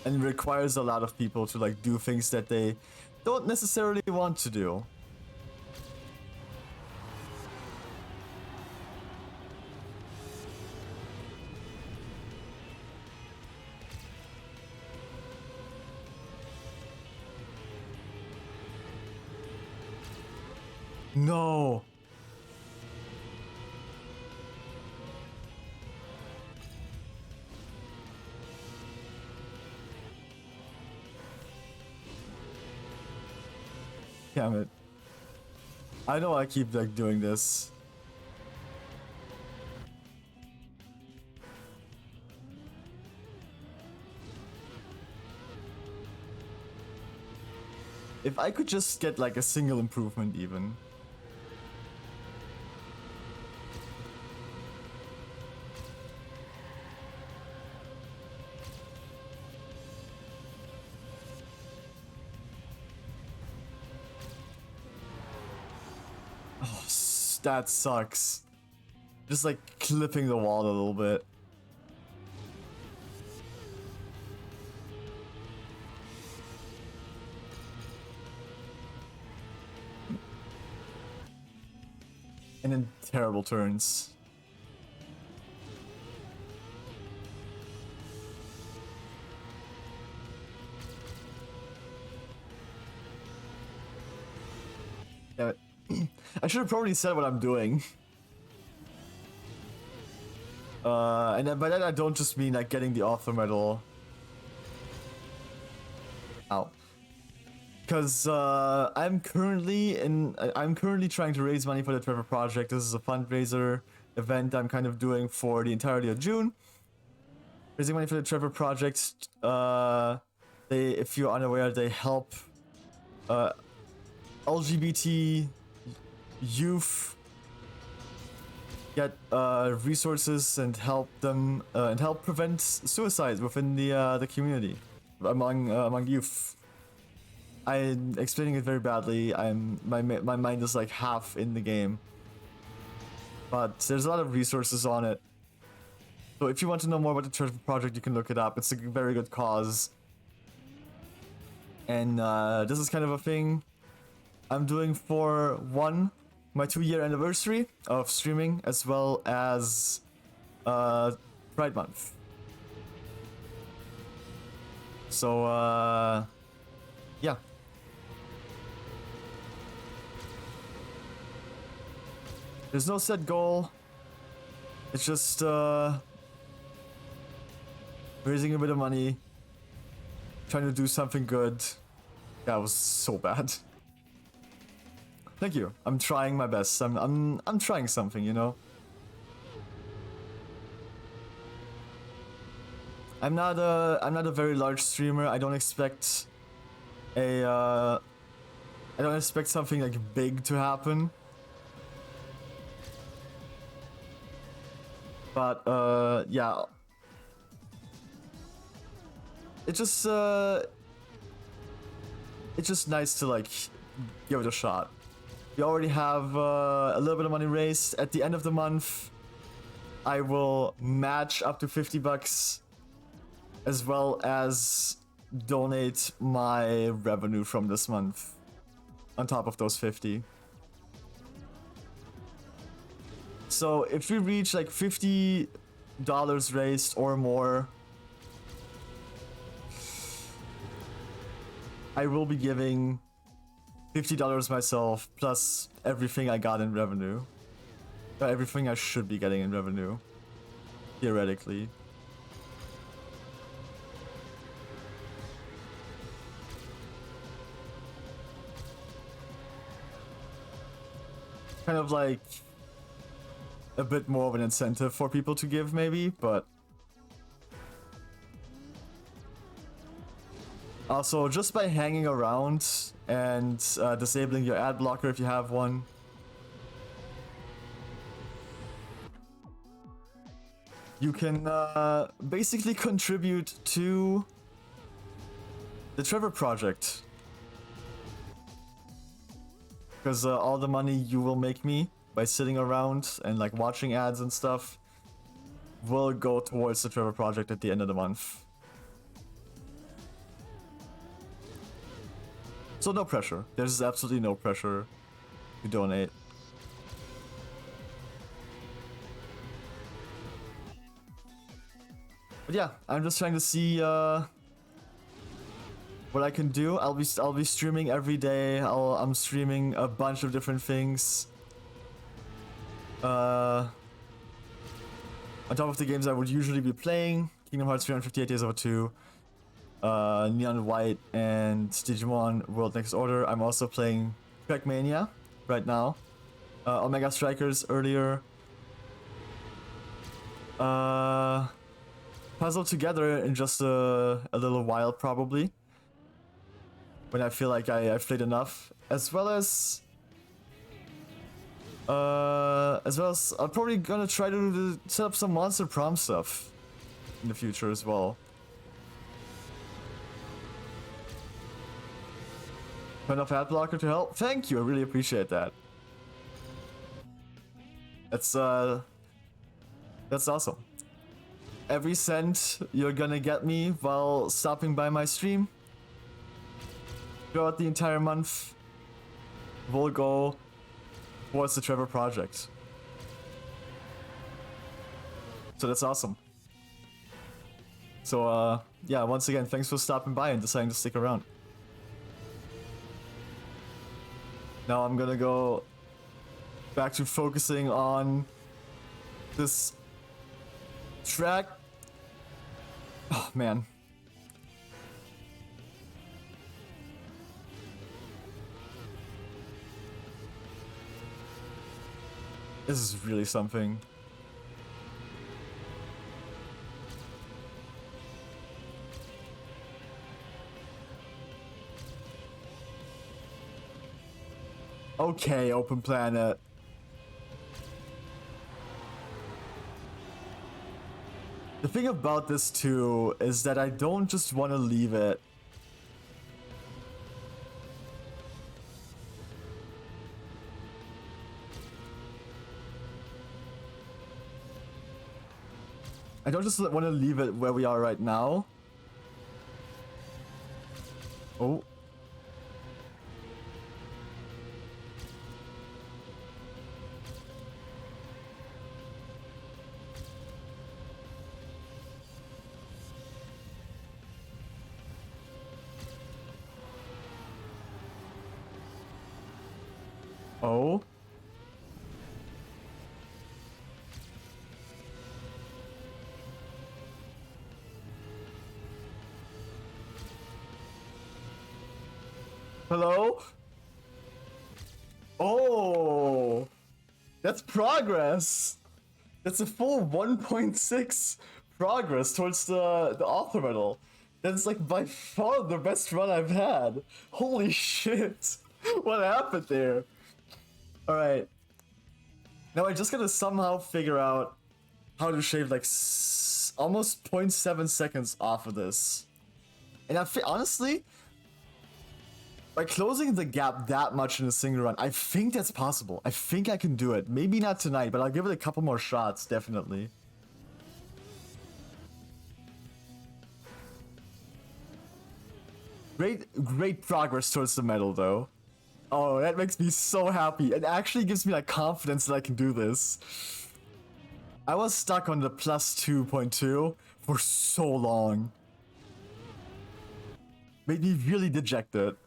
And requires a lot of people to like do things that they don't necessarily want to do. No. Damn it. I know I keep like doing this. If I could just get like a single improvement even. Oh, that sucks. Just like clipping the wall a little bit. And then terrible turns. Damn it. I should have probably said what I'm doing. And then by that I don't just mean like getting the author medal. Ow. Because I'm currently trying to raise money for the Trevor Project. This is a fundraiser event I'm kind of doing for the entirety of June. Raising money for the Trevor Project. If you're unaware, they help LGBT youth get resources and help them and help prevent suicide within the community among youth. I'm explaining it very badly. My mind is like half in the game, but there's a lot of resources on it. So if you want to know more about the Trevor Project, you can look it up. It's a very good cause, and this is kind of a thing I'm doing for my 2-year anniversary of streaming, as well as Pride Month. So yeah. There's no set goal. It's just raising a bit of money, trying to do something good. That was so bad. Thank you. I'm trying my best. I'm trying something, you know. I'm not a very large streamer. I don't expect something like big to happen. But yeah. It's just nice to like give it a shot. We already have a little bit of money raised. At the end of the month, I will match up to $50, as well as donate my revenue from this month on top of those 50. So if we reach like $50 raised or more, I will be giving $50 myself, plus everything I got in revenue. Everything I should be getting in revenue, theoretically. Kind of like a bit more of an incentive for people to give, maybe, but also just by hanging around and disabling your ad blocker if you have one. you can basically contribute to the Trevor project. Because all the money you will make me by sitting around and like watching ads and stuff will go towards the Trevor project at the end of the month. So no pressure. There's absolutely no pressure to donate. But yeah, I'm just trying to see what I can do. I'll be streaming every day. I'm streaming a bunch of different things. On top of the games I would usually be playing, Kingdom Hearts 358 Days of 2, Neon White, and Digimon World Next Order. I'm also playing Trackmania right now. Omega Strikers earlier. Puzzle Together in just a little while probably. When I feel like I've played enough. As well as I'm probably gonna try to set up some Monster Prom stuff in the future as well. Turn off ad blocker to help. Thank you, I really appreciate that. That's awesome. Every cent you're gonna get me while stopping by my stream throughout the entire month will go towards the Trevor project. So that's awesome. So yeah, once again, thanks for stopping by and deciding to stick around. Now I'm gonna go back to focusing on this track. Oh man. This is really something. Okay, Open Planet. The thing about this too is that I don't just want to leave it. I don't just want to leave it where we are right now. Oh. Oh. Hello? Oh. That's progress. That's a full 1.6 progress towards the author medal. That's like by far the best run I've had. Holy shit. What happened there? Alright. Now I just gotta somehow figure out how to shave like almost 0.7 seconds off of this. And honestly, by closing the gap that much in a single run, I think that's possible. I think I can do it. Maybe not tonight, but I'll give it a couple more shots, definitely. Great progress towards the medal, though. Oh, that makes me so happy. It actually gives me like confidence that I can do this. I was stuck on the plus 2.2 for so long. Made me really dejected.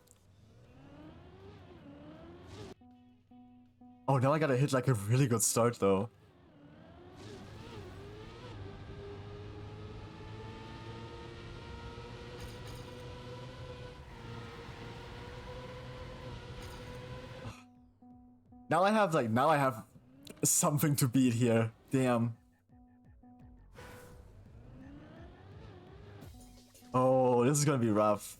Oh, now I gotta hit like a really good start though. Now I have something to beat here. Damn. Oh, this is gonna be rough.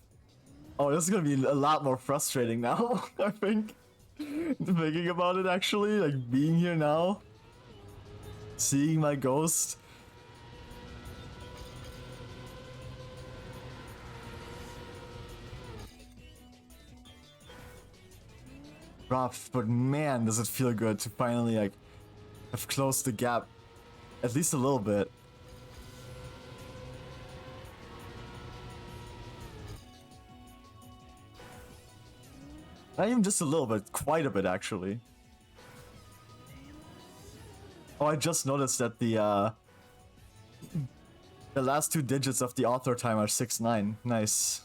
Oh, this is gonna be a lot more frustrating now, I think. Thinking about it actually, like being here now. Seeing my ghost rough, but man, does it feel good to finally like have closed the gap at least a little bit. Not even just a little bit, quite a bit actually. Oh, I just noticed that the last two digits of the author time are 6-9. Nice.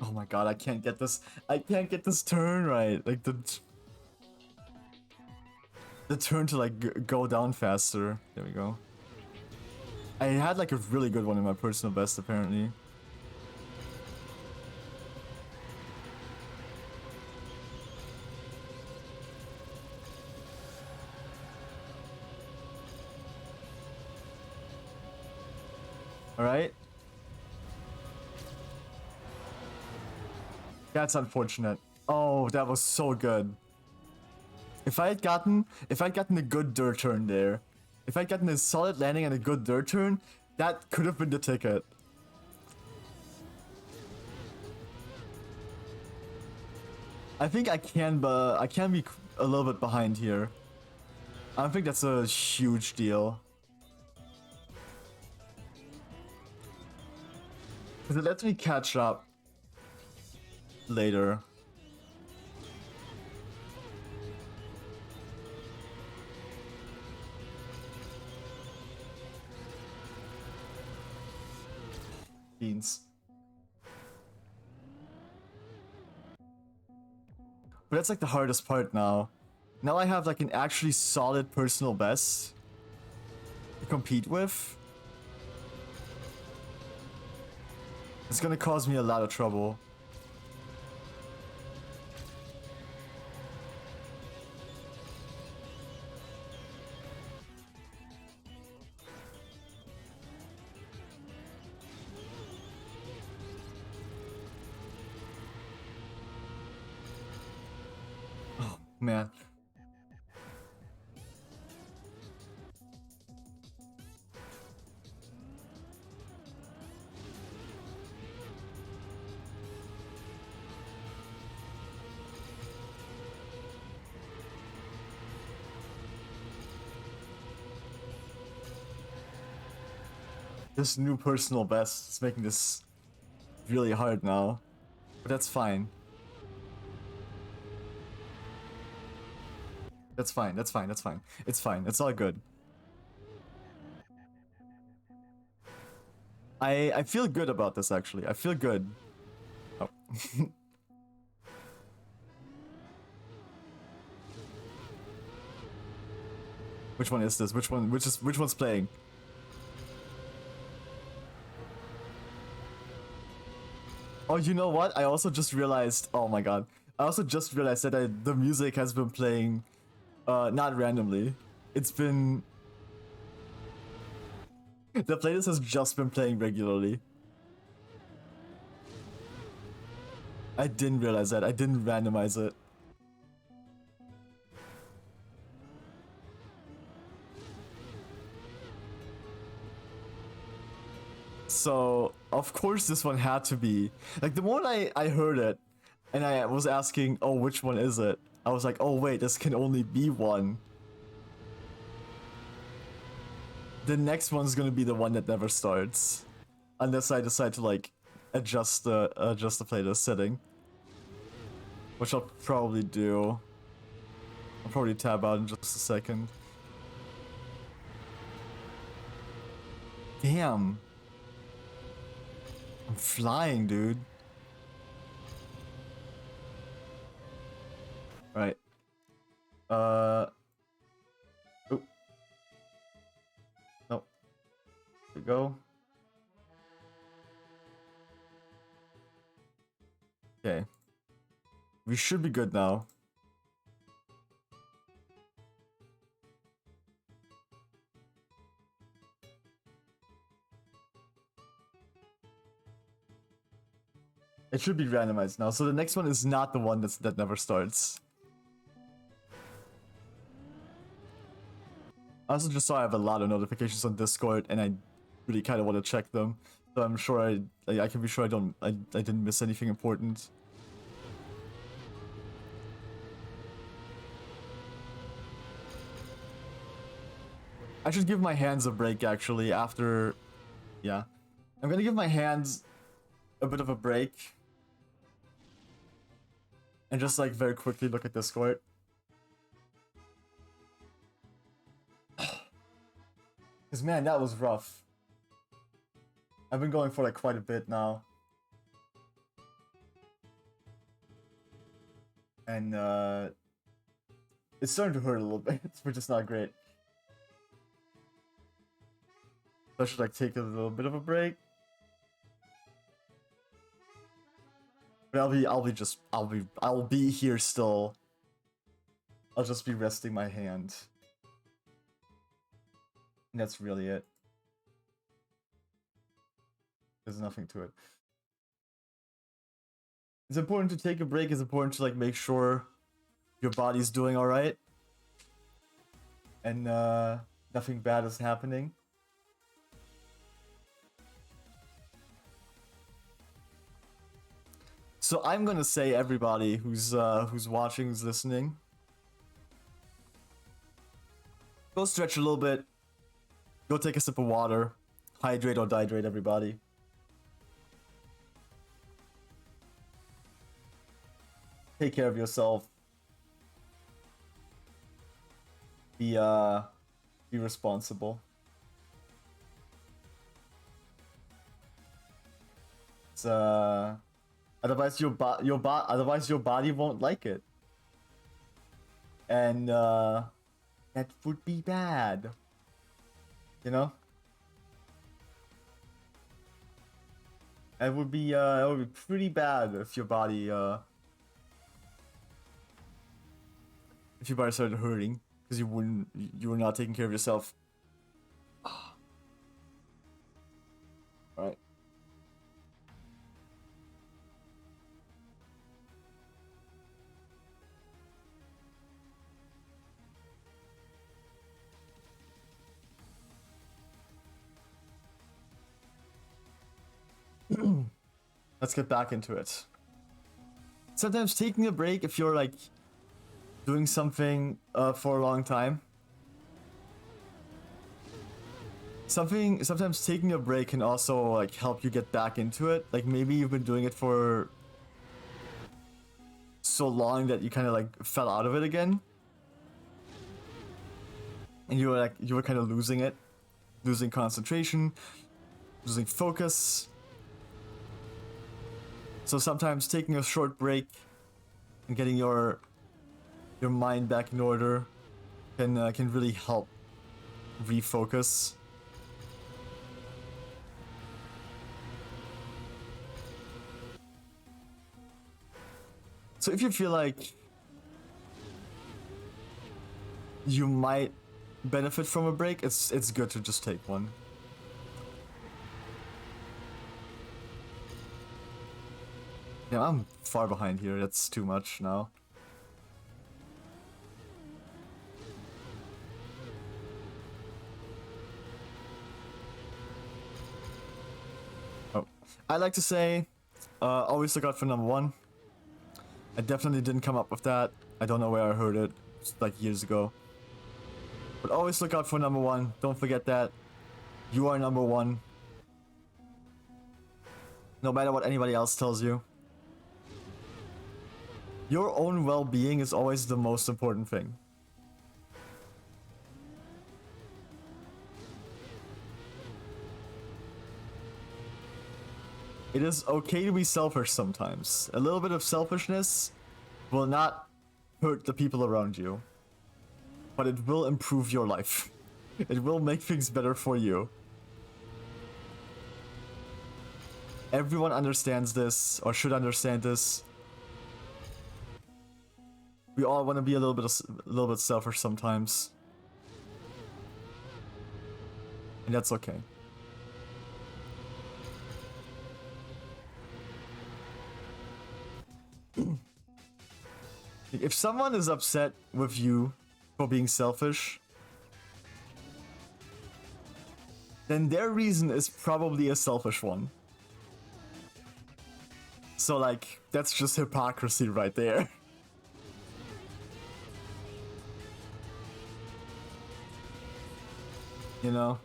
Oh my god, I can't get this. I can't get this turn right. Like the turn to like go down faster. There we go. I had like a really good one in my personal best apparently. All right. That's unfortunate. Oh, that was so good. If I had gotten a good dirt turn there, if I'd gotten a solid landing and a good dirt turn, that could have been the ticket. I think I can be a little bit behind here. I don't think that's a huge deal. Because it lets me catch up later. Beans. But that's like the hardest part now. Now I have like an actually solid personal best to compete with. It's gonna cause me a lot of trouble. Oh, man. This new personal best is making this really hard now. But that's fine. That's fine, that's fine, that's fine. It's fine, it's all good. I feel good about this actually. I feel good. Oh. Which one is this? Which one's playing? Oh, you know what? I also just realized, oh my god. I also just realized that the music has been playing not randomly. It's been the playlist has just been playing regularly. I didn't realize that. I didn't randomize it. So, of course this one had to be. Like, the moment I heard it, and I was asking, oh, which one is it? I was like, oh wait, this can only be one. The next one's gonna be the one that never starts. Unless I decide to, like, adjust the playlist setting. Which I'll probably do. I'll probably tab out in just a second. Damn. I'm flying, dude. Right. Oh. Nope. There we go. Okay. We should be good now. It should be randomized now. So the next one is not the one that never starts. I also just saw I have a lot of notifications on Discord and I really kind of want to check them. So I'm sure I can be sure I didn't miss anything important. I should give my hands a break actually after, yeah. I'm gonna give my hands a bit of a break. And just like very quickly look at Discord. Cause man, that was rough. I've been going for like quite a bit now. And it's starting to hurt a little bit, which is not great. So I should like take a little bit of a break. But I'll be here still. I'll just be resting my hand. And that's really it. There's nothing to it. It's important to take a break. It's important to like make sure your body's doing all right. And nothing bad is happening. So I'm gonna say, everybody who's watching, who's listening, go stretch a little bit. Go take a sip of water. Hydrate or dihydrate, everybody. Take care of yourself. Be responsible. It's otherwise your body won't like it. And that would be bad. You know? It would be pretty bad if your body started hurting because you were not taking care of yourself. All right. Let's get back into it. Sometimes taking a break, if you're like doing something for a long time, sometimes taking a break can also like help you get back into it. Like maybe you've been doing it for so long that you kind of like fell out of it again, and you were kind of losing it, losing concentration, losing focus. So sometimes taking a short break and getting your mind back in order can really help refocus. So if you feel like you might benefit from a break, it's good to just take one. Yeah, I'm far behind here. That's too much now. Oh, I like to say, always look out for number one. I definitely didn't come up with that. I don't know where I heard it. It's like years ago. But always look out for number one. Don't forget that. You are number one. No matter what anybody else tells you. Your own well-being is always the most important thing. It is okay to be selfish sometimes. A little bit of selfishness will not hurt the people around you, but it will improve your life. It will make things better for you. Everyone understands this, or should understand this. We all want to be a little bit selfish sometimes, and that's okay. If someone is upset with you for being selfish, then their reason is probably a selfish one. So like, that's just hypocrisy right there. You know?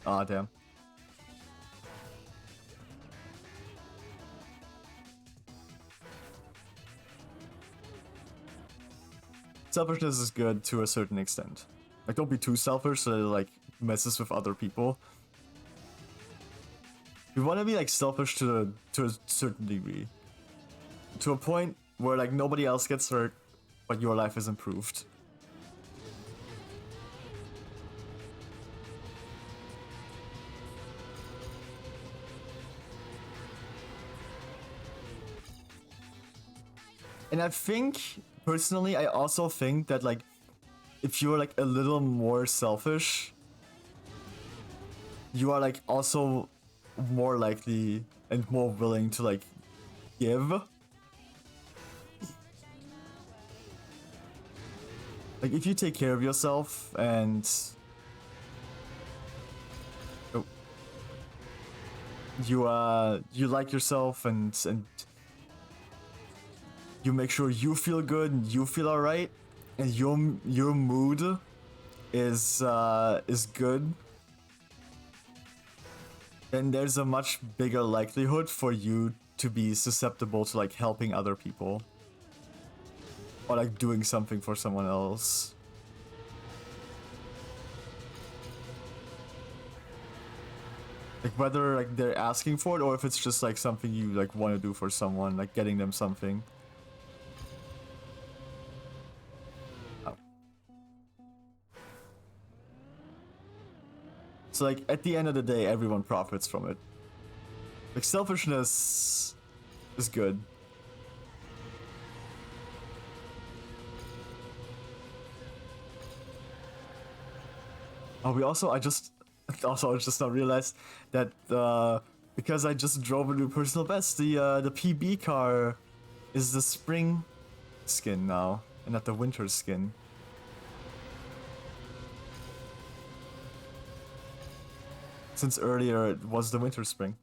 Aw, damn. Selfishness is good to a certain extent. Like, don't be too selfish so it, like, messes with other people. You want to be, like, selfish to a certain degree. To a point where, like, nobody else gets hurt, but your life is improved. And I think, personally, I also think that, like, if you're, like, a little more selfish, you are, like, also more likely and more willing to, like, give. Like, if you take care of yourself and... Oh. You like yourself and you make sure you feel good and you feel alright, and your mood is good, then there's a much bigger likelihood for you to be susceptible to like helping other people or like doing something for someone else. Like whether like they're asking for it or if it's just like something you like want to do for someone, like getting them something. So like at the end of the day, everyone profits from it. Like selfishness is good. Oh, I just now realized that because I just drove a new personal best, the PB car is the spring skin now and not the winter skin. Since earlier it was the winter spring.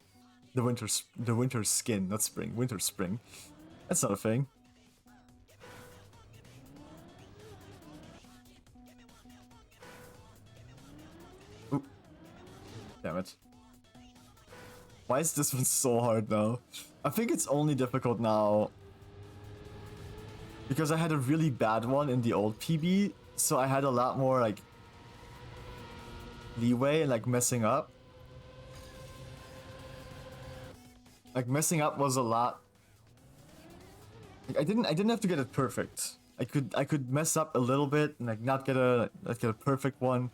The winter skin, not spring. Winter spring. That's not a thing. Ooh. Damn it. Why is this one so hard now? I think it's only difficult now because I had a really bad one in the old PB, so I had a lot more like leeway and like messing up. Like messing up was a lot. Like, I didn't have to get it perfect. I could mess up a little bit and like not get a perfect one,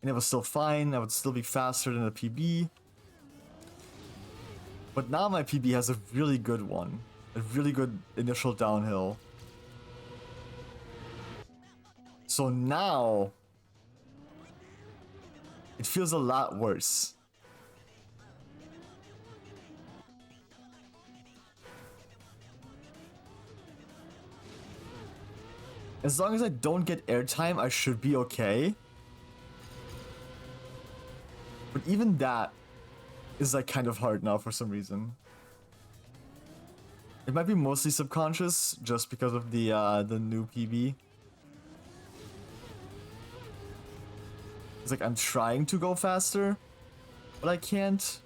and it was still fine. I would still be faster than the PB. But now my PB has a really good one, a really good initial downhill. So now it feels a lot worse. As long as I don't get airtime, I should be okay. But even that is like kind of hard now for some reason. It might be mostly subconscious just because of the new PB. It's like I'm trying to go faster, but I can't.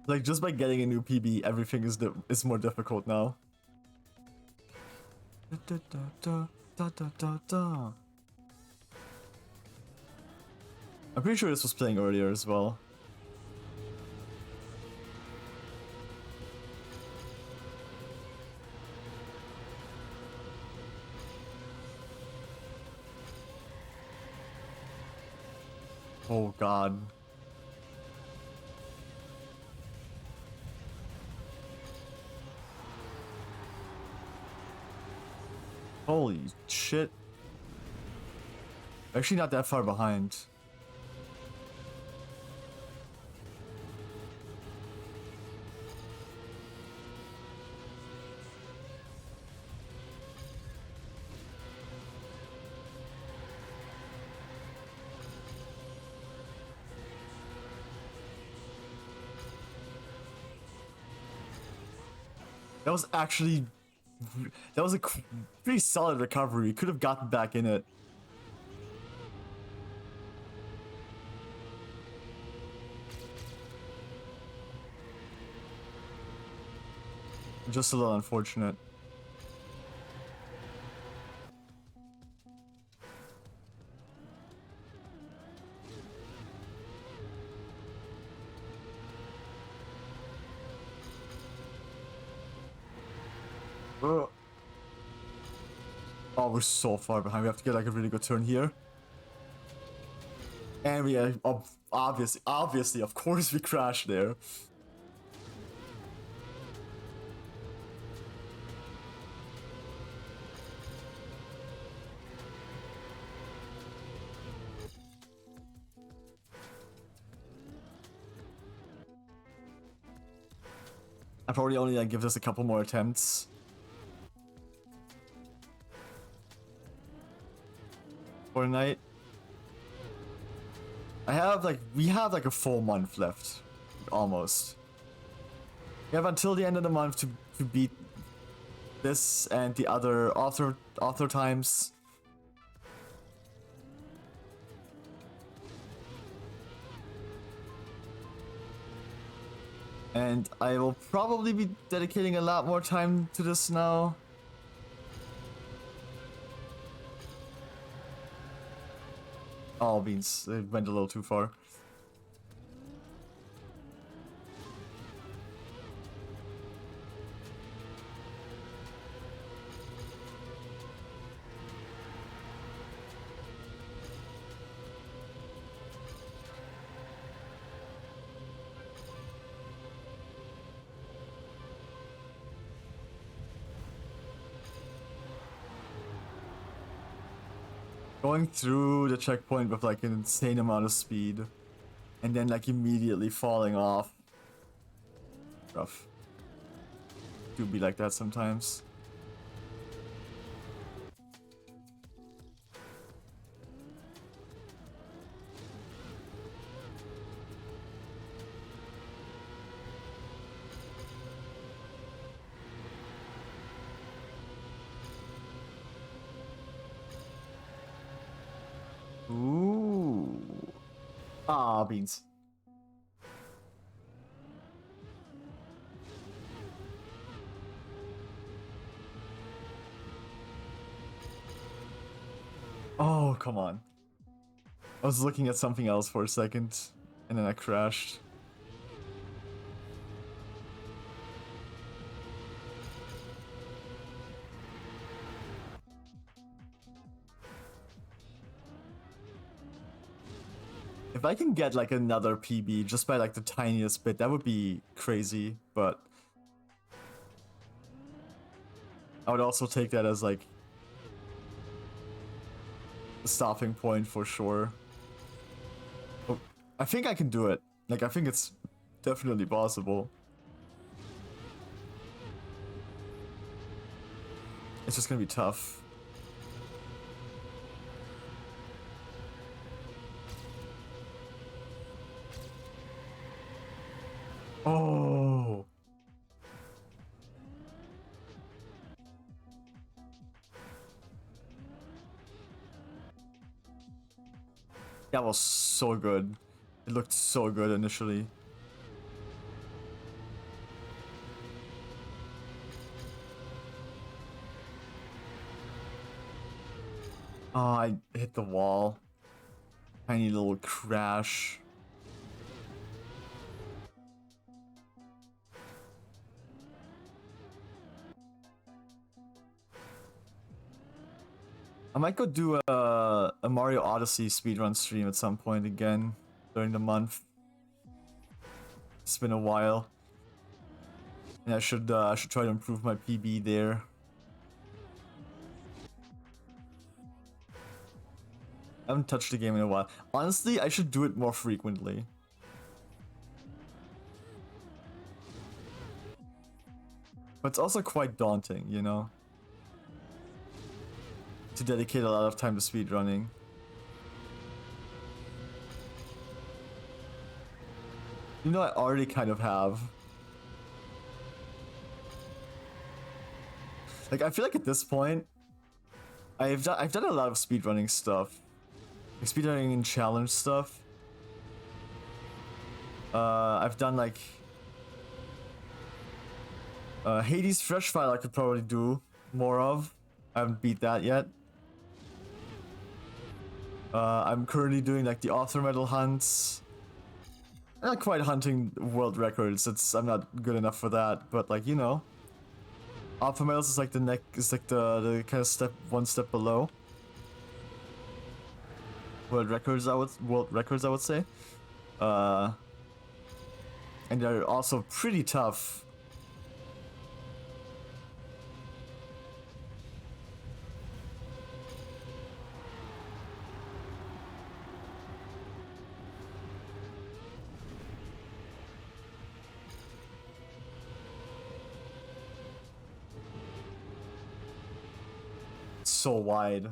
Like just by getting a new PB, everything is more difficult now. I'm pretty sure this was playing earlier as well. Oh god. Holy shit. Actually not that far behind. That was actually... That was a pretty solid recovery. Could have gotten back in it. Just a little unfortunate. Oh, we're so far behind. We have to get like a really good turn here. And we obviously, of course we crashed there. I probably only like give this a couple more attempts. For a night. We have like a full month left. Almost. We have until the end of the month to beat this and the other author times. And I will probably be dedicating a lot more time to this now. Oh, beans. It went a little too far. Going through the checkpoint with like an insane amount of speed and then like immediately falling off. Rough. Do be like that sometimes. Ooh. Ah, beans. Oh, come on. I was looking at something else for a second, and then I crashed. If I can get like another PB just by like the tiniest bit, that would be crazy, but I would also take that as like a stopping point for sure. But I think I can do it. Like, I think it's definitely possible. It's just gonna be tough. Oh. That was so good. It looked so good initially. Oh, I hit the wall. Tiny little crash. I might go do a Mario Odyssey speedrun stream at some point again during the month. It's been a while. And I should try to improve my PB there. I haven't touched the game in a while. Honestly, I should do it more frequently. But it's also quite daunting, you know? To dedicate a lot of time to speedrunning. You know, I already kind of have. Like, I feel like at this point, I've done a lot of speedrunning stuff. Like, speedrunning and challenge stuff. I've done like Hades Fresh File I could probably do more of. I haven't beat that yet. I'm currently doing like the author medal hunts. I'm not quite hunting world records. I'm not good enough for that, but like, you know. Author medals is like the kind of one step below. World records I would say. And they're also pretty tough. So wide.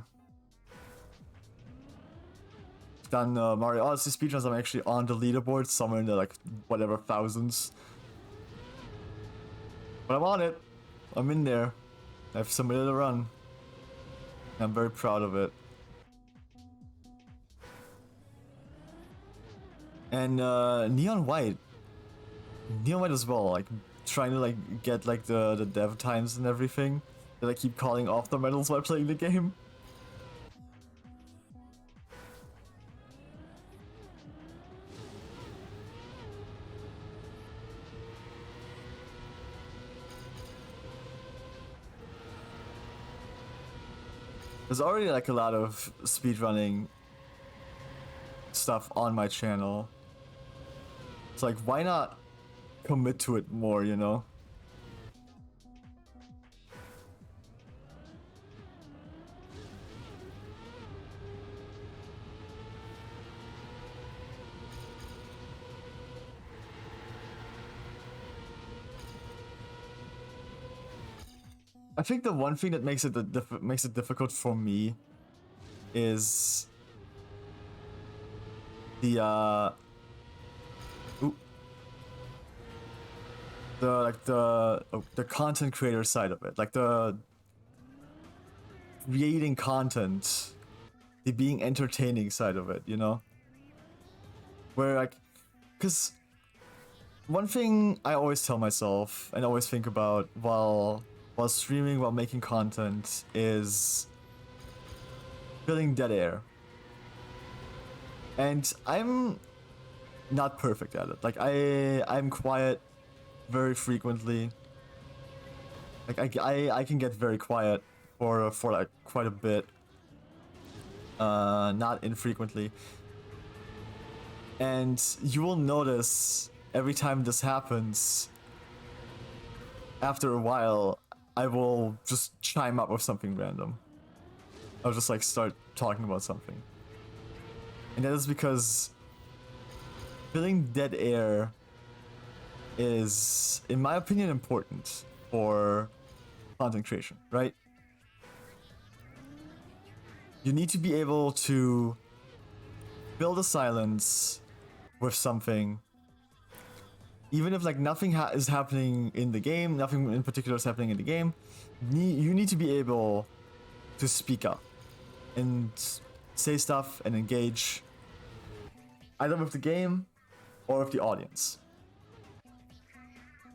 Done Mario Odyssey speedruns. I'm actually on the leaderboard somewhere in the like whatever thousands. But I'm on it. I'm in there. I've submitted a run. I'm very proud of it. And Neon White as well. Like trying to like get like the dev times and everything that I keep calling off the medals while playing the game. There's already like a lot of speedrunning stuff on my channel. It's like, why not commit to it more, you know? I think the one thing that makes it difficult for me is the content creator side of it, like the creating content, the being entertaining side of it, you know? Where like, cause one thing I always tell myself and always think about while streaming, while making content, is filling dead air. And I'm not perfect at it. Like I'm quiet very frequently. Like I can get very quiet for like quite a bit. Not infrequently. And you will notice every time this happens, after a while, I will just chime up with something random. I'll just like start talking about something. And that is because filling dead air is, in my opinion, important for content creation, right? You need to be able to fill the silence with something, even if like nothing is happening in the game, nothing in particular is happening in the game. You need to be able to speak up and say stuff and engage either with the game or with the audience.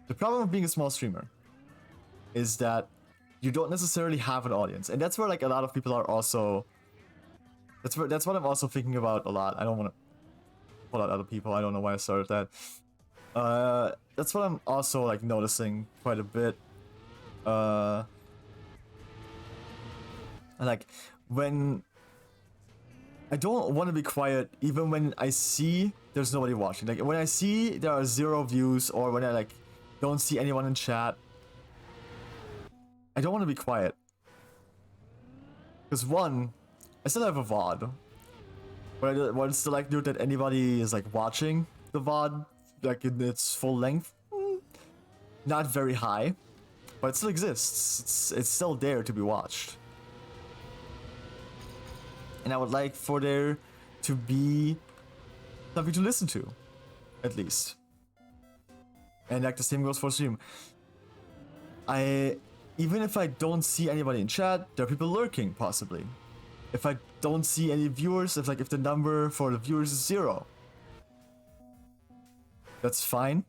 The problem with being a small streamer is that you don't necessarily have an audience, and that's where like a lot of people are also. That's what I'm also thinking about a lot. I don't want to pull out other people. I don't know why I started that. That's what I'm also like noticing quite a bit. Like when I don't want to be quiet, even when I see there's nobody watching. Like when I see there are 0 views, or when I like don't see anyone in chat, I don't want to be quiet. Because one, I still have a VOD. What's the likelihood that anybody is like watching the VOD like in its full length? Not very high, but it still exists. It's still there to be watched. And I would like for there to be something to listen to, at least. And like the same goes for stream. Even if I don't see anybody in chat, there are people lurking, possibly. If I don't see any viewers, if the number for the viewers is 0, that's fine.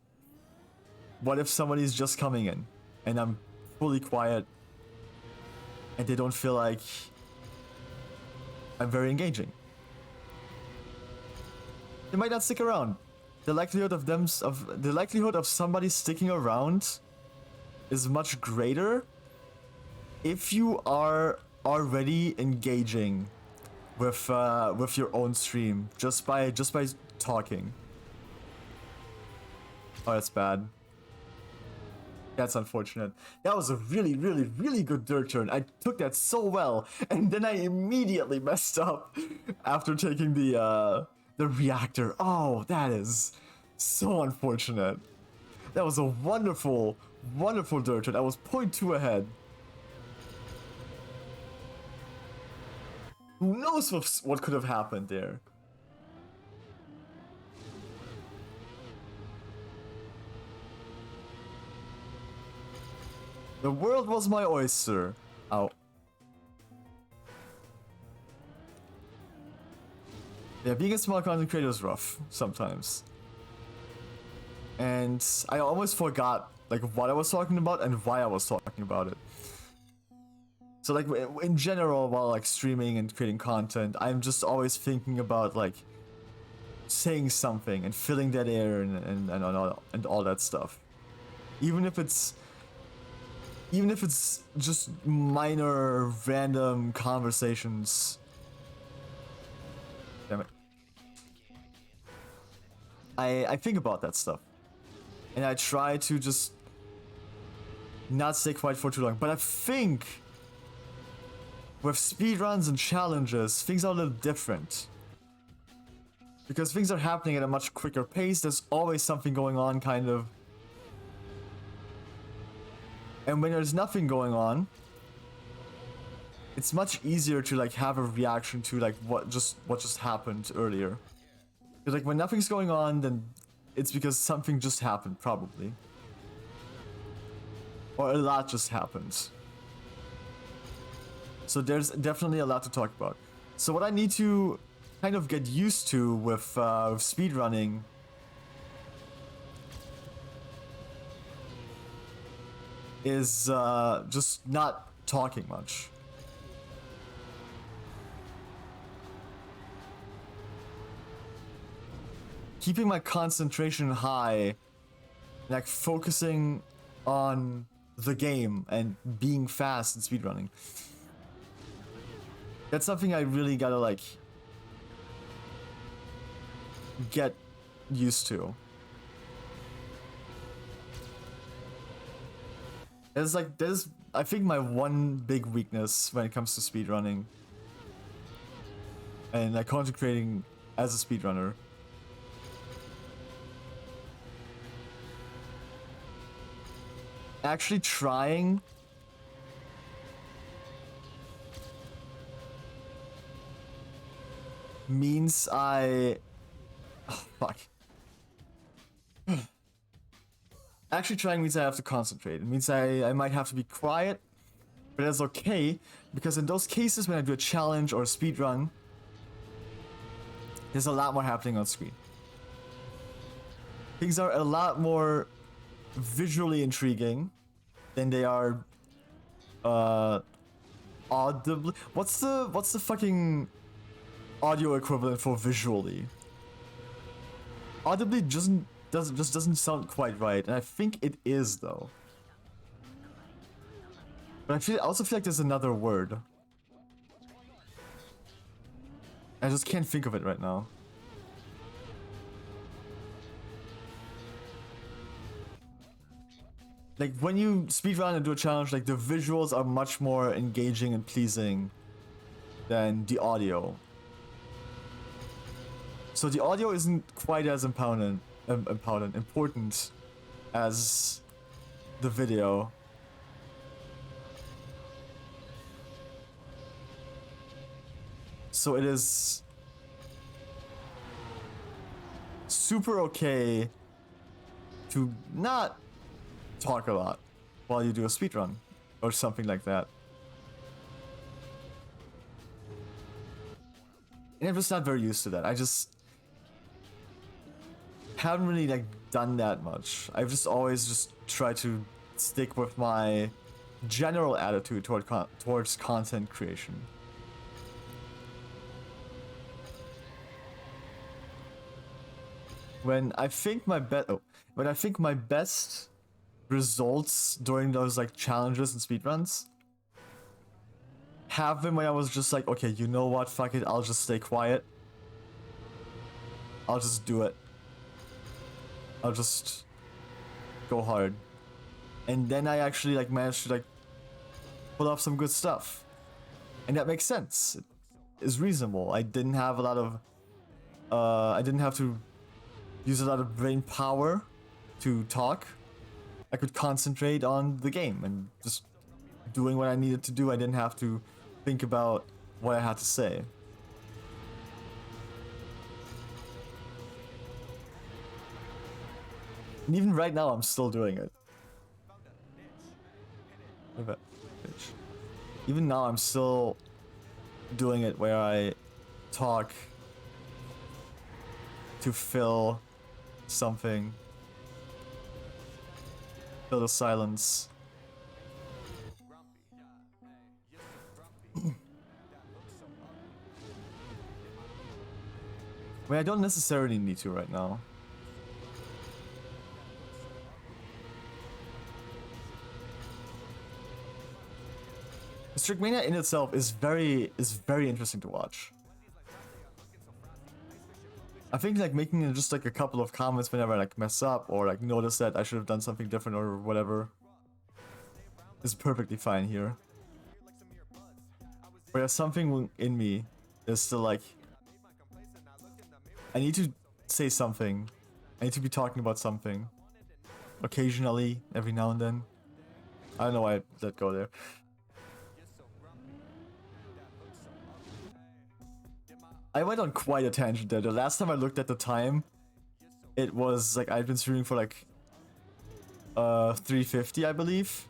What if somebody's just coming in and I'm fully quiet and they don't feel like I'm very engaging? They might not stick around. The likelihood of somebody sticking around is much greater if you are already engaging with your own stream just by talking. Oh, that's bad. That's unfortunate. That was a really, really, really good dirt turn. I took that so well, and then I immediately messed up after taking the reactor. Oh, that is so unfortunate. That was a wonderful, wonderful dirt turn. I was 0.2 ahead. Who knows what could have happened there? The world was my oyster. Ow. Yeah, being a small content creator is rough sometimes. And I almost forgot like what I was talking about and why I was talking about it. So like in general, while like streaming and creating content, I'm just always thinking about like saying something and filling that air and all that stuff. Even if it's just minor random conversations. Damn it. I think about that stuff. And I try to just not stay quiet for too long. But I think with speedruns and challenges, things are a little different. Because things are happening at a much quicker pace, there's always something going on, kind of. And when there's nothing going on, it's much easier to like have a reaction to like what just happened earlier. Because like when nothing's going on, then it's because something just happened, probably. Or a lot just happened. So there's definitely a lot to talk about. So what I need to kind of get used to with speedrunning is just not talking much. Keeping my concentration high, like focusing on the game and being fast in speedrunning. That's something I really gotta like get used to. There's I think my one big weakness when it comes to speedrunning and like content creating as a speedrunner. Actually trying means oh, fuck. Actually trying means I have to concentrate. It means I might have to be quiet, but that's okay, because in those cases when I do a challenge or a speedrun, there's a lot more happening on screen. Things are a lot more visually intriguing than they are audibly. What's the fucking audio equivalent for visually? Audibly just doesn't sound quite right, and I think it is though. But I also feel like there's another word. I just can't think of it right now. Like when you speedrun and do a challenge, like the visuals are much more engaging and pleasing than the audio. So the audio isn't quite as important as the video. So it is super okay to not talk a lot while you do a speedrun or something like that. And I'm just not very used to that. I just haven't really like done that much. I've just always just tried to stick with my general attitude towards content creation. When I think my best results during those like challenges and speedruns have been when I was just like, okay, you know what, fuck it, I'll just stay quiet. I'll just do it. I'll just go hard. And then I actually like managed to like pull off some good stuff. And that makes sense. It is reasonable. I didn't have a lot of I didn't have to use a lot of brain power to talk. I could concentrate on the game and just doing what I needed to do. I didn't have to think about what I had to say. And even right now, I'm still doing it. Even now, I'm still doing it where I talk to fill something. Fill the silence. I mean, I don't necessarily need to right now. Trackmania in itself is very interesting to watch. I think like making just like a couple of comments whenever I like mess up or like notice that I should have done something different or whatever is perfectly fine here. Whereas something in me is still like, I need to say something. I need to be talking about something. Occasionally, every now and then. I don't know why I let go there. I went on quite a tangent there. The last time I looked at the time, it was like I'd been streaming for like 350, I believe.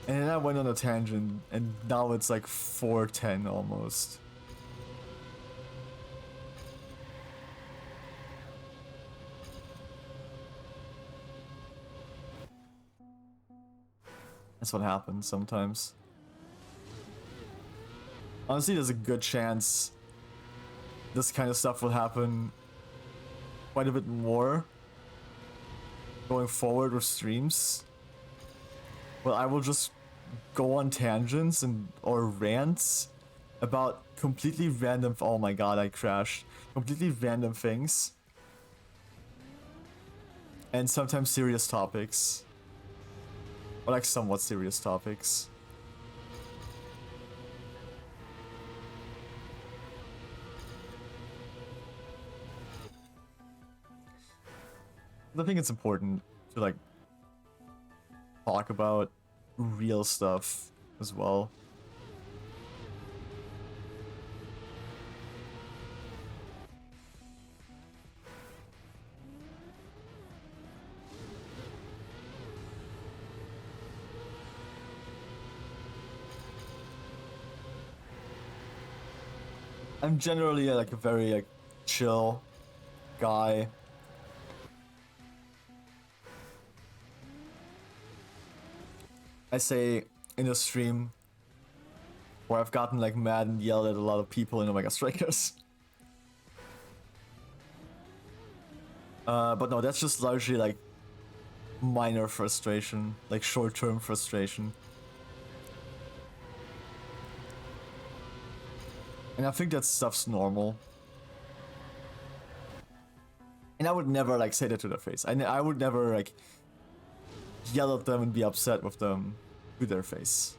And then I went on a tangent, and now it's like 410 almost. That's what happens sometimes. Honestly, there's a good chance this kind of stuff will happen quite a bit more going forward with streams. Well, I will just go on tangents or rants about completely random. Oh my god, I crashed. Completely random things, and sometimes serious topics, or like somewhat serious topics. I think it's important to like talk about real stuff as well. I'm generally like a very like chill guy. I say in a stream where I've gotten like mad and yelled at a lot of people in Omega Strikers. But no, that's just largely like minor frustration, like short-term frustration. And I think that stuff's normal. And I would never like say that to their face. I would never like yell at them and be upset with them to their face.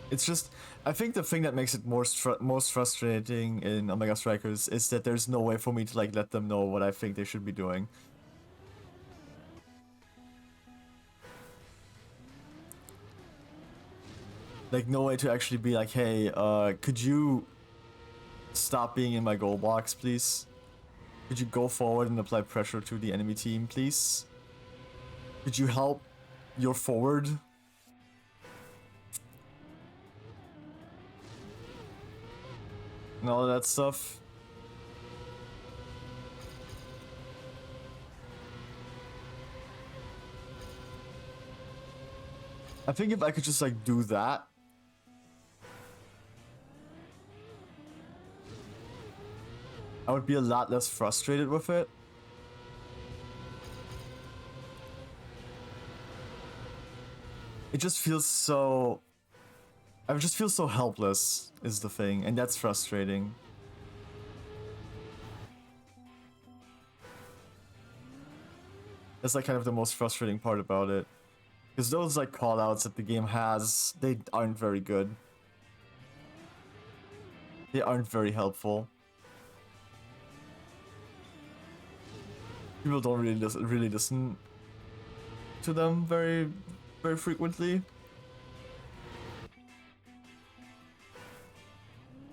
It's just, I think the thing that makes it most frustrating in Omega Strikers is that there's no way for me to like let them know what I think they should be doing. Like no way to actually be like, hey, could you stop being in my goal box, please? Could you go forward and apply pressure to the enemy team, please? Could you help your forward? And all of that stuff. I think if I could just like do that, I would be a lot less frustrated with it. It just feels so... I just feel so helpless, is the thing, and that's frustrating. That's like kind of the most frustrating part about it. Because those like callouts that the game has, they aren't very good. They aren't very helpful. People don't really listen to them very frequently.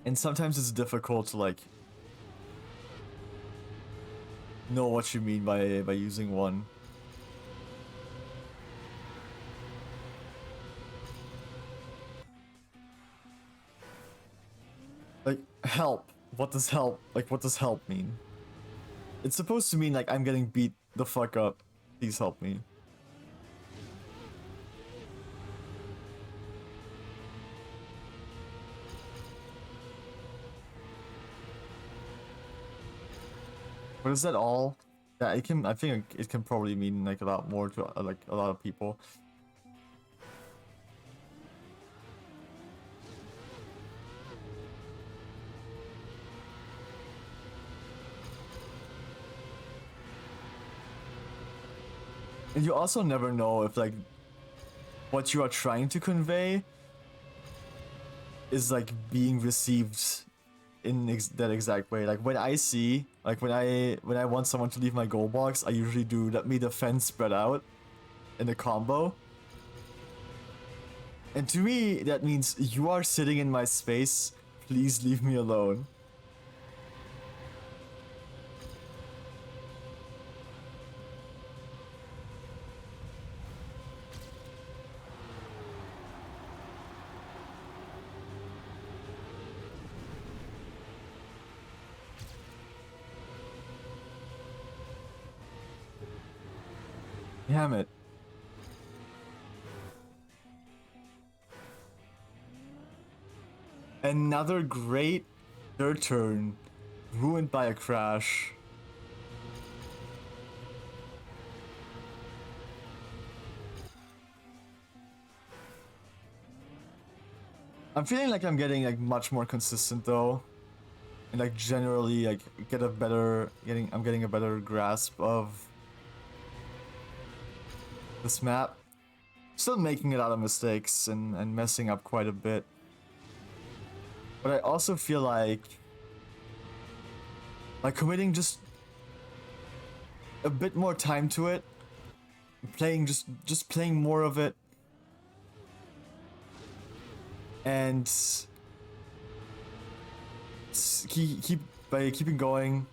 And sometimes it's difficult to like know what you mean by using one. Like help. What does help mean? It's supposed to mean like I'm getting beat the fuck up. Please help me. But is that all? Yeah, it can. I think it can probably mean like a lot more to like a lot of people. And you also never know if like what you are trying to convey is like being received in that exact way. Like when I see, like when I want someone to leave my goal box, I usually do let me defend spread out in a combo. And to me, that means you are sitting in my space, please leave me alone. Damn it. Another great third turn ruined by a crash. I'm feeling like I'm getting like much more consistent though. And like generally like I'm getting a better grasp of this map. Still making a lot of mistakes and messing up quite a bit. But I also feel like committing just a bit more time to it, playing just playing more of it, and keeping going,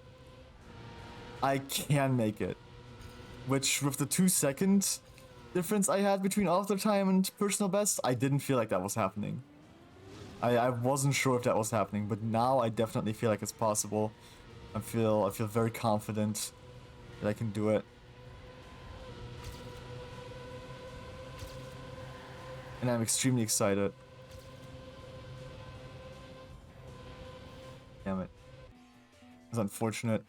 I can make it. Which with the 2-second difference I had between author time and personal best, I didn't feel like that was happening. I wasn't sure if that was happening, but now I definitely feel like it's possible. I feel very confident that I can do it. And I'm extremely excited. Damn it. It's unfortunate.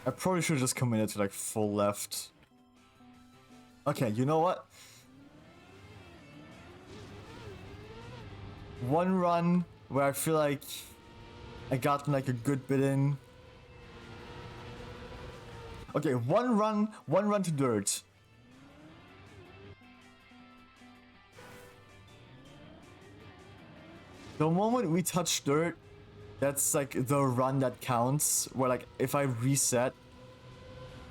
I probably should have just committed to like full left. Okay, you know what? One run where I feel like I got like a good bit in. Okay, one run to dirt. The moment we touch dirt, that's like the run that counts. Where like if I reset,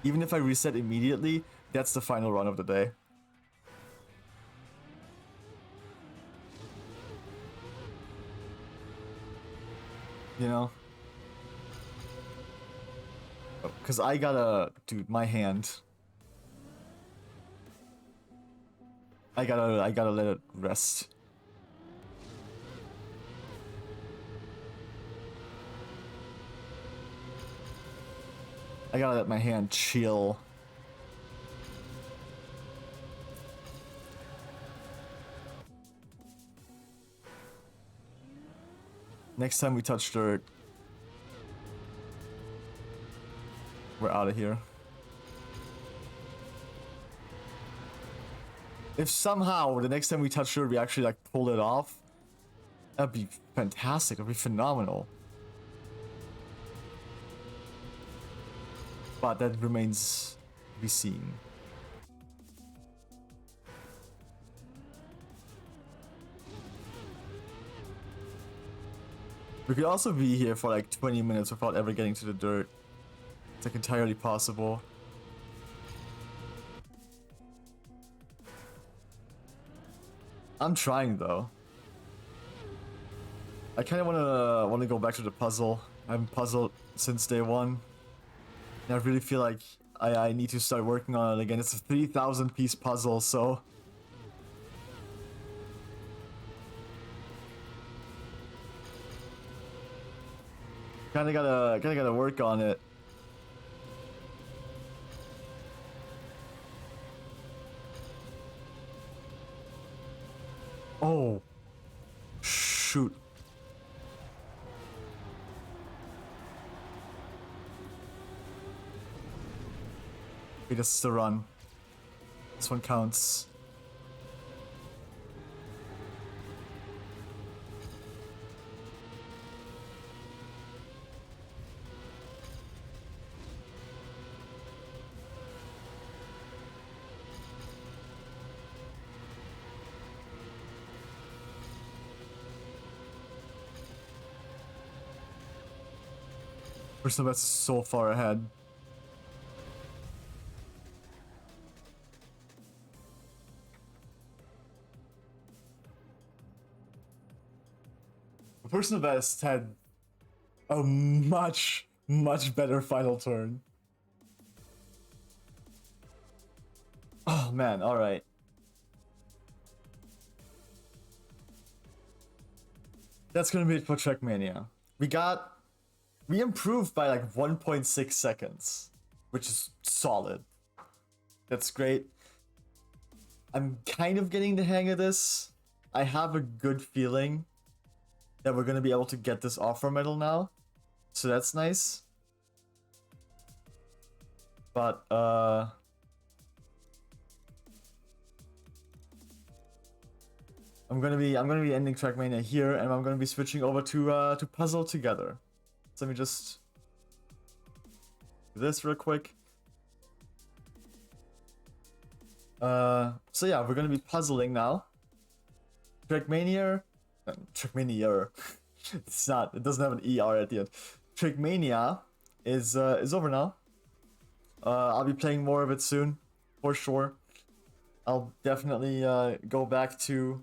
even if I reset immediately, that's the final run of the day. You know? Because I gotta... Dude, my hand. I gotta let it rest. I gotta let my hand chill. Next time we touch dirt, we're out of here. If somehow the next time we touch dirt we actually like pull it off, that'd be fantastic. That'd be phenomenal. But that remains to be seen. We could also be here for like 20 minutes without ever getting to the dirt. It's like entirely possible. I'm trying though. I kind of wanna go back to the puzzle. I haven't puzzled since day one. And I really feel like I need to start working on it again. It's a 3,000 piece puzzle, so... Kinda gotta work on it. Oh. Shoot. Okay, this is the run. This one counts. Personal best is so far ahead. Personal best had a much better final turn. Oh man, alright. That's gonna be it for Trackmania. We improved by like 1.6 seconds, which is solid. That's great. I'm kind of getting the hang of this. I have a good feeling that we're gonna be able to get this offer medal now. So that's nice. But I'm gonna be ending Trackmania here, and I'm gonna be switching over to Puzzle Together. So let me just do this real quick. So yeah, we're gonna be puzzling now. Trackmania. It's not. It doesn't have an ER at the end. Trackmania is over now. I'll be playing more of it soon, for sure. I'll definitely go back to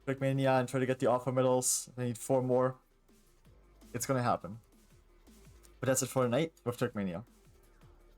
Trackmania and try to get the offer medals. I need 4 more. It's gonna happen. But that's it for tonight with Trackmania.